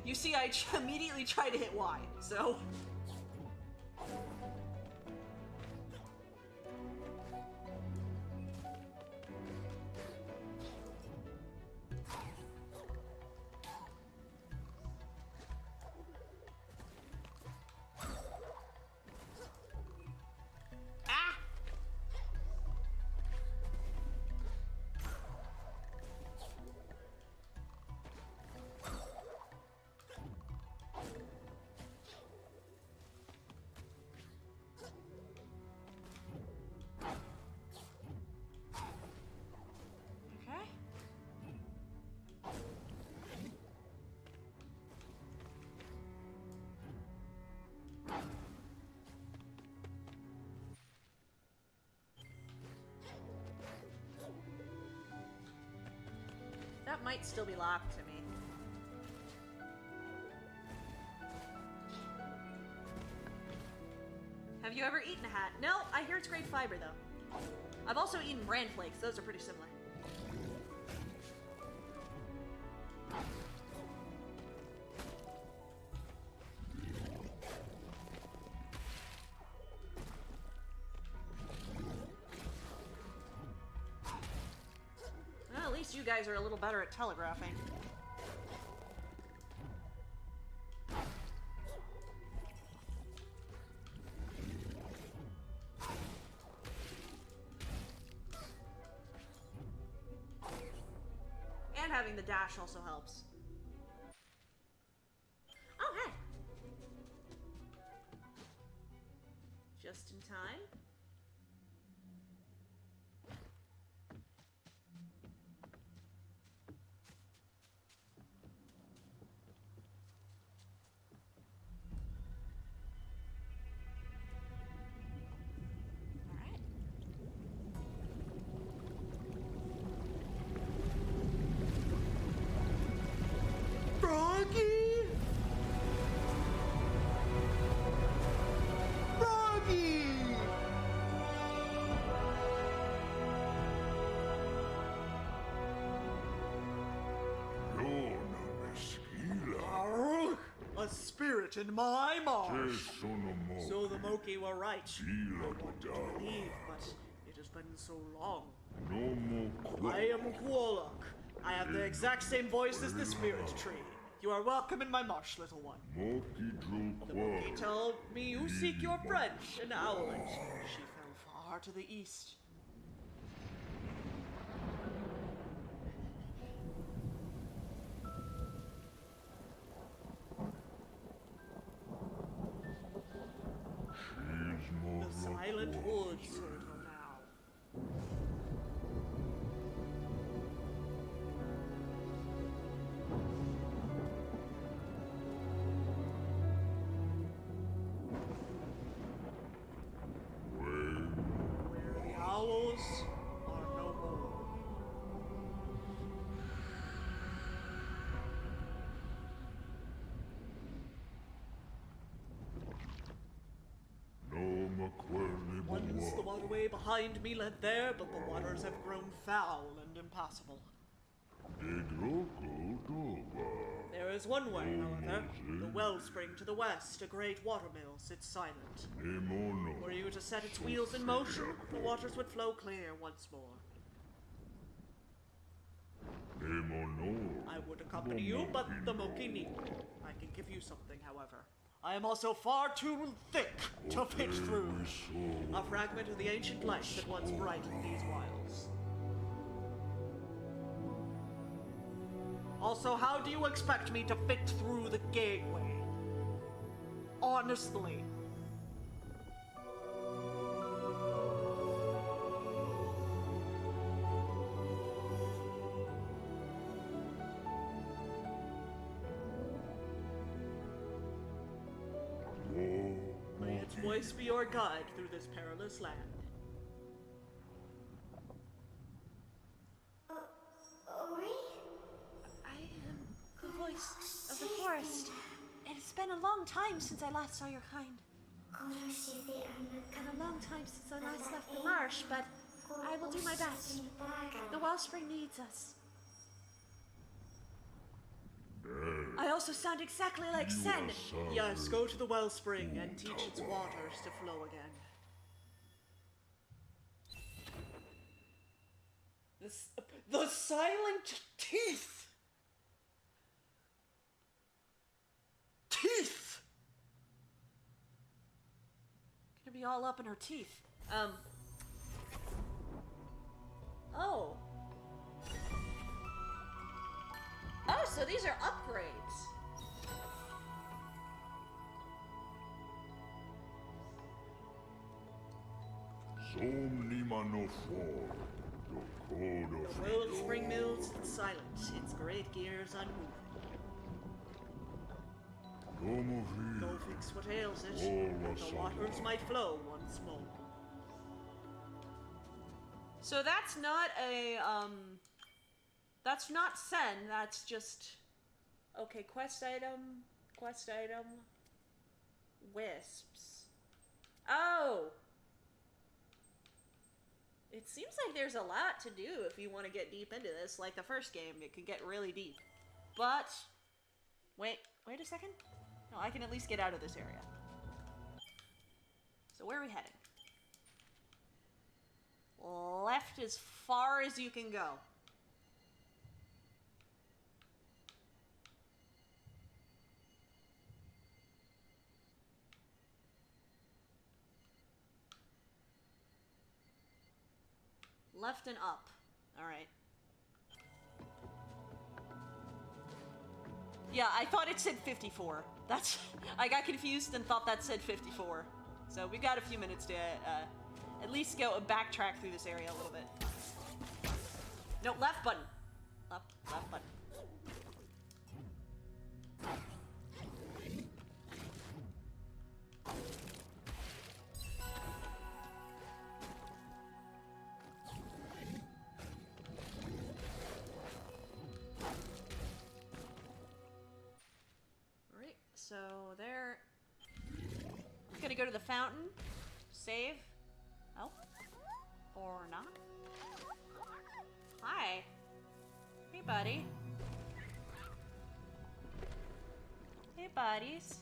You see, I immediately try to hit Y, so... That might still be locked to me. Have you ever eaten a hat? No, I hear it's great fiber though. I've also eaten bran flakes, those are pretty similar. Well, at least you guys are a little better at telegraphing. And having the dash also helps. Oh, hey! Just in time. spirit in my marsh. Sono So the Moki were right. Tira I wanted to Gadara. leave, but it has been so long. No more I am Quolok. I have the exact same voice as the spirit tree. You are welcome in my marsh, little one. Moki The Moki told me you seek your friend, an owlet. She fell far to the east. The silent woods hold her now. Where the owls are no more. Once the waterway behind me led there, but the waters have grown foul and impassable. There is one way, however, the wellspring to the west, a great watermill, sits silent. Were you to set its wheels in motion, the waters would flow clear once more. I would accompany you, but the Moki need me. I can give you something, however. I am also far too thick to fit through. A fragment of the ancient light that once brightened these wilds. Also, how do you expect me to fit through the gateway? Honestly. May its voice be your guide through this perilous land. Ori? I am the voice of the forest. It has been a long time since I last saw your kind. And a long time since I last left the marsh, but I will do my best. The wellspring needs us. I also sound exactly like Sen. Yes, go to the wellspring and teach its waters to flow again. The silent teeth! Teeth! Gonna be all up in her teeth. Oh. Oh, so these are upgrades. The wellspring mill sits silent, its great gears unmoving. Go fix what ails it, and the waters might flow once more. So that's not a, that's not Sen, that's just... Okay, quest item, Wisps. Oh! It seems like there's a lot to do if you want to get deep into this. Like the first game, it could get really deep. But, wait a second? No, I can at least get out of this area. So where are we heading? Left as far as you can go. Left and up. Alright. Yeah, I thought it said 54. That's... I got confused and thought that said 54. So we've got a few minutes to at least go backtrack through this area a little bit. No, left button. Left button. Alright, so there... I'm gonna go to the fountain, save. Oh. Or not. Hi. Hey, buddy. Hey, Hey, buddies.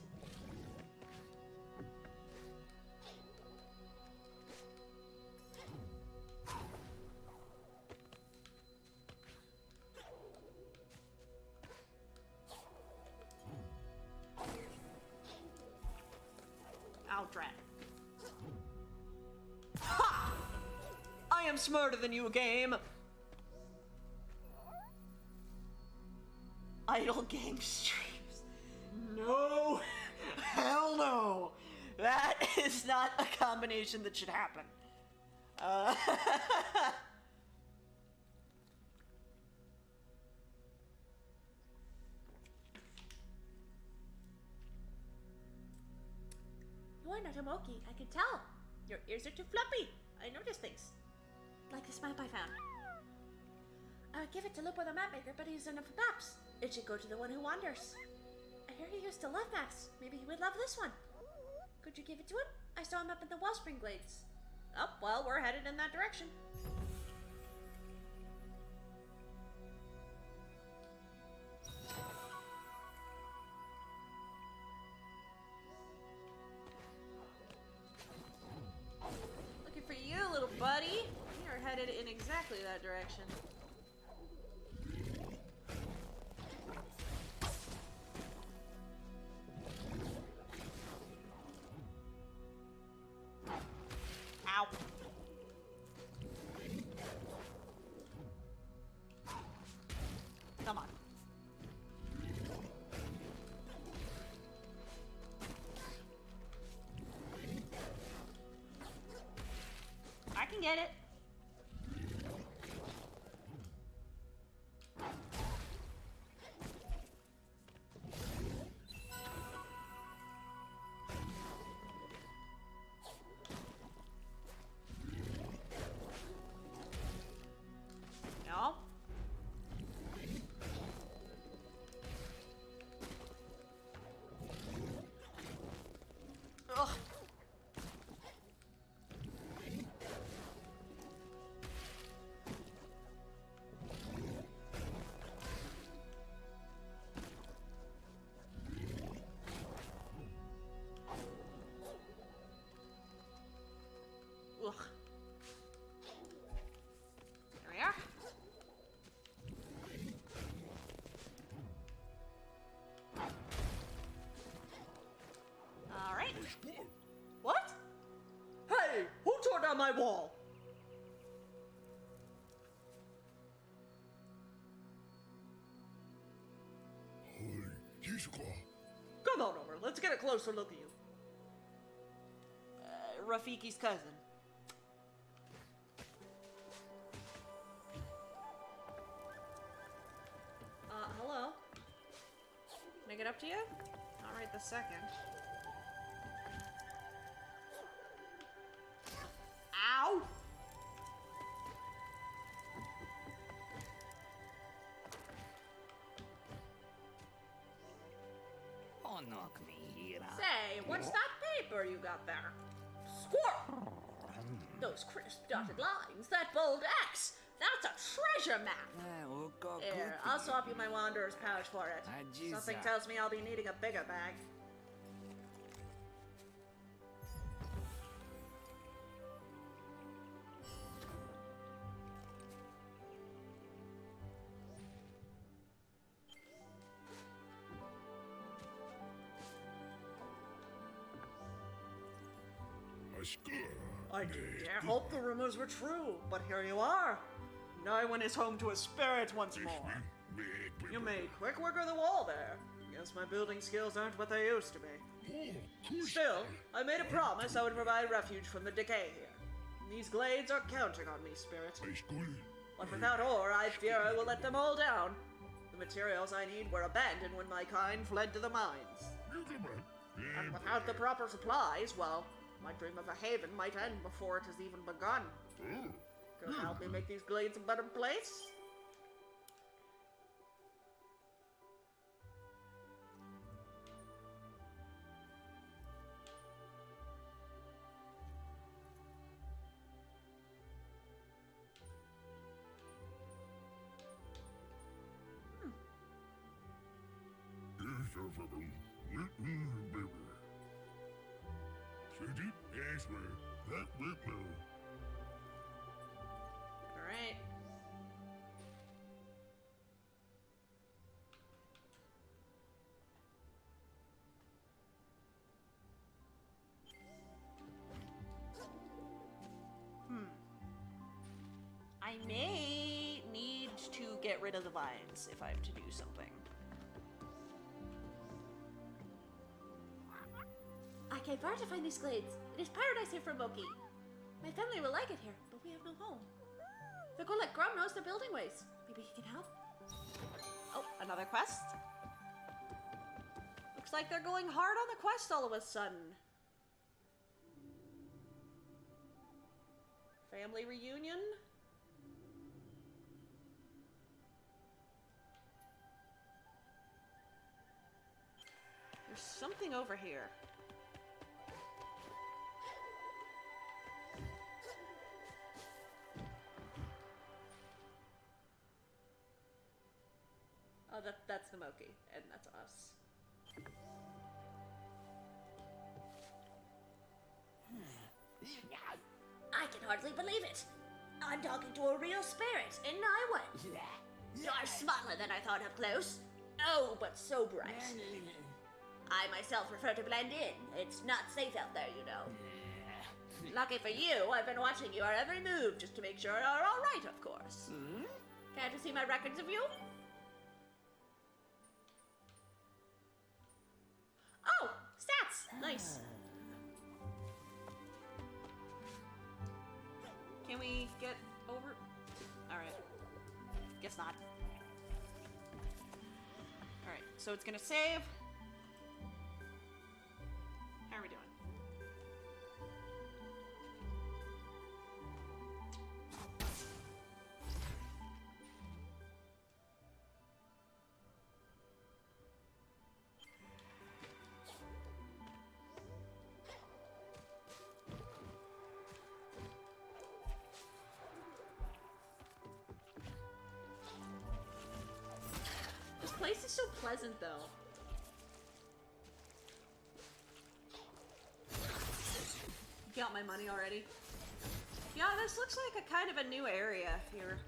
Aldrat. Ha! I am smarter than you, game. Idle game streams. No. Hell no. That is not a combination that should happen. You are not a Moki, I can tell. Your ears are too floppy. I notice things. Like this map I found. I would give it to Lupo the mapmaker, but he's enough maps. It should go to the one who wanders. I hear he used to love maps. Maybe he would love this one. Could you give it to him? I saw him up in the Wellspring Glades. Oh, well, we're headed in that direction. Looking for you, little buddy. We are headed in exactly that direction. Ow. Come on. I can get it. No. Ugh. Ugh. There we are. All right. What? Hey, who tore down my wall? Come on over. Let's get a closer look at you. Rafiki's cousin. Hello? Can I get up to you? Not right this second. Ow! Oh, knock me here. Say, what's that paper you got there? Squirrel! Those crisp dotted lines, that bold X! That's a treasure map! Here, I'll swap you my Wanderer's pouch for it. Something tells me I'll be needing a bigger bag. I dare hope the rumors were true, but here you are. Nywen is home to a spirit once more. You made quick work of the wall there. Guess my building skills aren't what they used to be. Still, I made a promise I would provide refuge from the decay here. These glades are counting on me, spirit. But without ore, I fear I will let them all down. The materials I need were abandoned when my kind fled to the mines. And without the proper supplies, well, my dream of a haven might end before it has even begun. Could help me make these glades a better place? this way. That will do. All right. I may need to get rid of the vines if I have to do something. I came far to find these glades. It is paradise here for Moki. My family will like it here, but we have no home. The Golek Grum knows the building ways. Maybe he can help. Oh, another quest? Looks like they're going hard on the quest all of a sudden. Family reunion? There's something over here. Oh, that's the Moki, and that's us. I can hardly believe it. I'm talking to a real spirit in Naiwan. You're smaller than I thought up close. Oh, but so bright. I myself prefer to blend in. It's not safe out there, you know. Lucky for you, I've been watching your every move just to make sure you're all right, of course. Care to see my records of you? Oh, stats! Nice. Can we get over? Alright. Guess not. Alright, so it's gonna save. How are we doing? This place is so pleasant, though. Got my money already. Yeah, this looks like a kind of a new area here.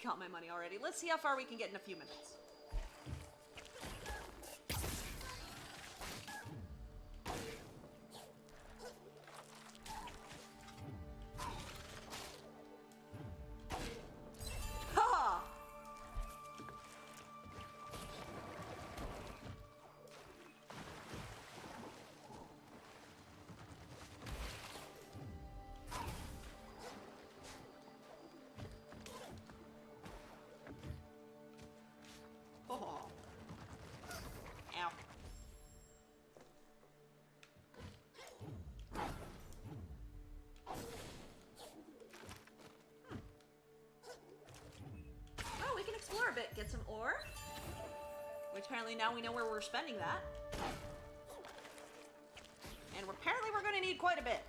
Got my money already. Let's see how far we can get in a few minutes. Ha! Oh. Ow. Oh, we can explore a bit. Get some ore. Which apparently now we know where we're spending that. And apparently we're going to need quite a bit.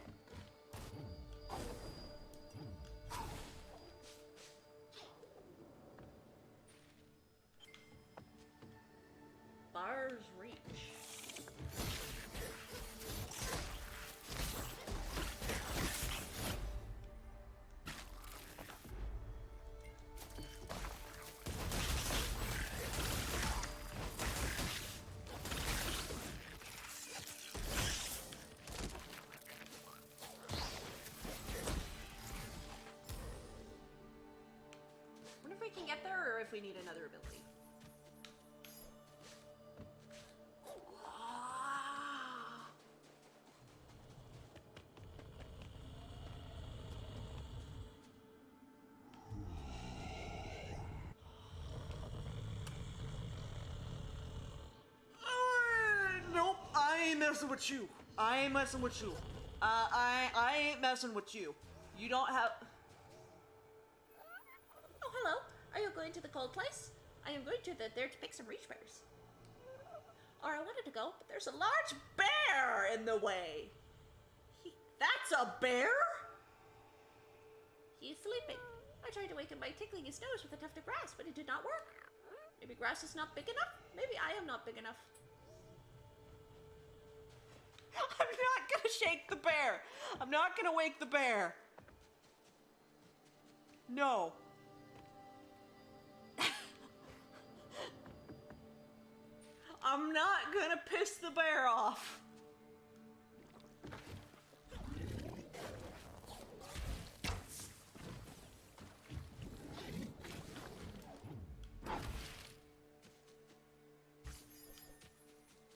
Bar's Reach. Wonder if we can get there or if we need another ability. Nope, I ain't messing with you. I ain't messing with you. I ain't messing with you. You don't have. Oh, hello. Are you going to the cold place? I am going there to pick some reach bears. Or I wanted to go, but there's a large Bear in the way. That's a bear? He is sleeping. I tried to wake him by tickling his nose with a tuft of grass, but it did not work. Maybe grass is not big enough? Maybe I am not big enough. I'm not gonna shake the bear. I'm not gonna wake the bear. No. I'm not gonna piss the bear off.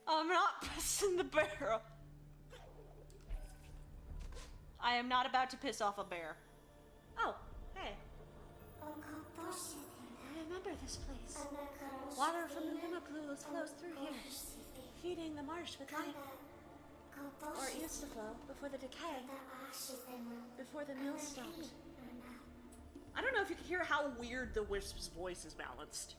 I'm not pissing the bear off. I am not about to piss off a bear. Oh, hey. I remember this place. Water from the Lima pools flows through here, feeding the marsh with life. Or it used to flow before the decay, before the mill stopped. I don't know if you can hear how weird the Wisp's voice is balanced.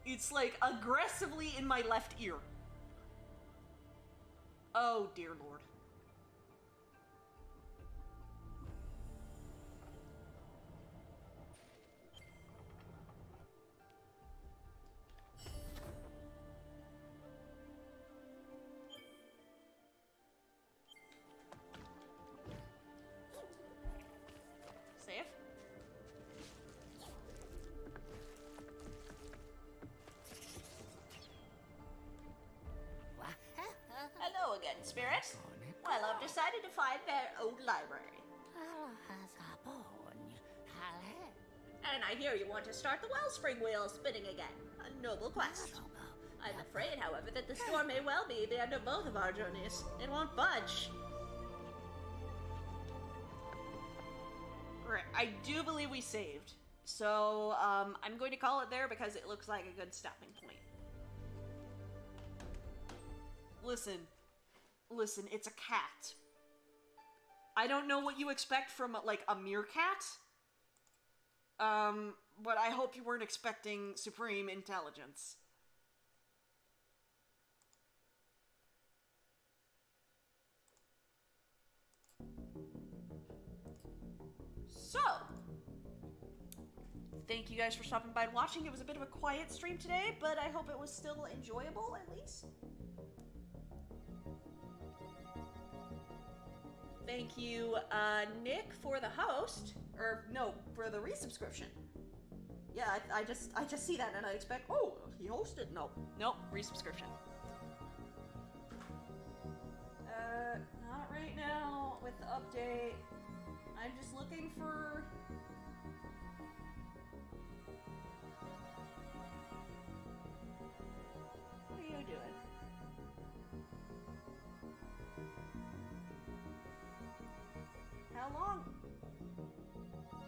It's like aggressively in my left ear. Oh, dear Lord. Save. Hello again, Spirit. Well, I've decided to find their old library. And I hear you want to start the wellspring wheel spinning again. A noble quest. I'm afraid, however, that the storm may well be the end of both of our journeys. It won't budge. Right, I do believe we saved. So, I'm going to call it there because it looks like a good stopping point. Listen, it's a cat. I don't know what you expect from, like, a meerkat. But I hope you weren't expecting supreme intelligence. So, thank you guys for stopping by and watching. It was a bit of a quiet stream today, but I hope it was still enjoyable, at least. Thank you, Nick, for the host. Or, no, for the resubscription. Yeah, I just see that and I expect, oh, he hosted. Nope, resubscription. Not right now with the update. I'm just looking for... What are you doing?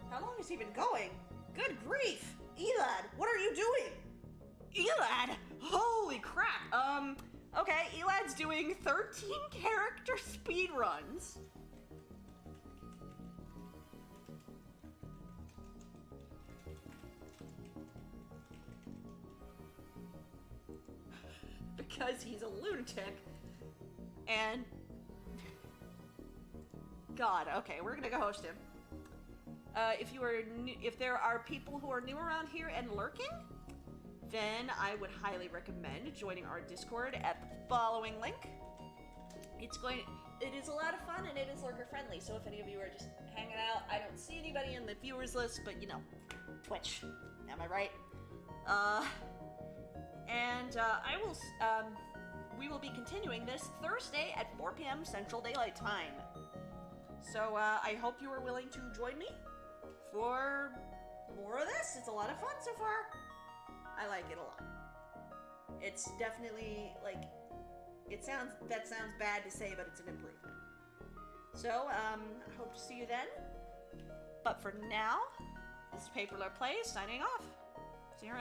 How long has he been going? Good grief! Elad, what are you doing? Elad? Holy crap! Okay, Elad's doing 13 character speed runs. Because he's a lunatic. And... God, okay, we're gonna go host him. If there are people who are new around here and lurking, then I would highly recommend joining our Discord at the following link. It is a lot of fun and it is lurker friendly, so if any of you are just hanging out, I don't see anybody in the viewers list, but you know, Twitch, am I right? We will be continuing this Thursday at 4 p.m. Central Daylight Time. So, I hope you are willing to join me for more of this. It's a lot of fun so far. I like it a lot. It's definitely, like, that sounds bad to say, but it's an improvement. So, hope to see you then. But for now, this is Paperler Plays signing off. See you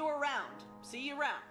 around. See you around.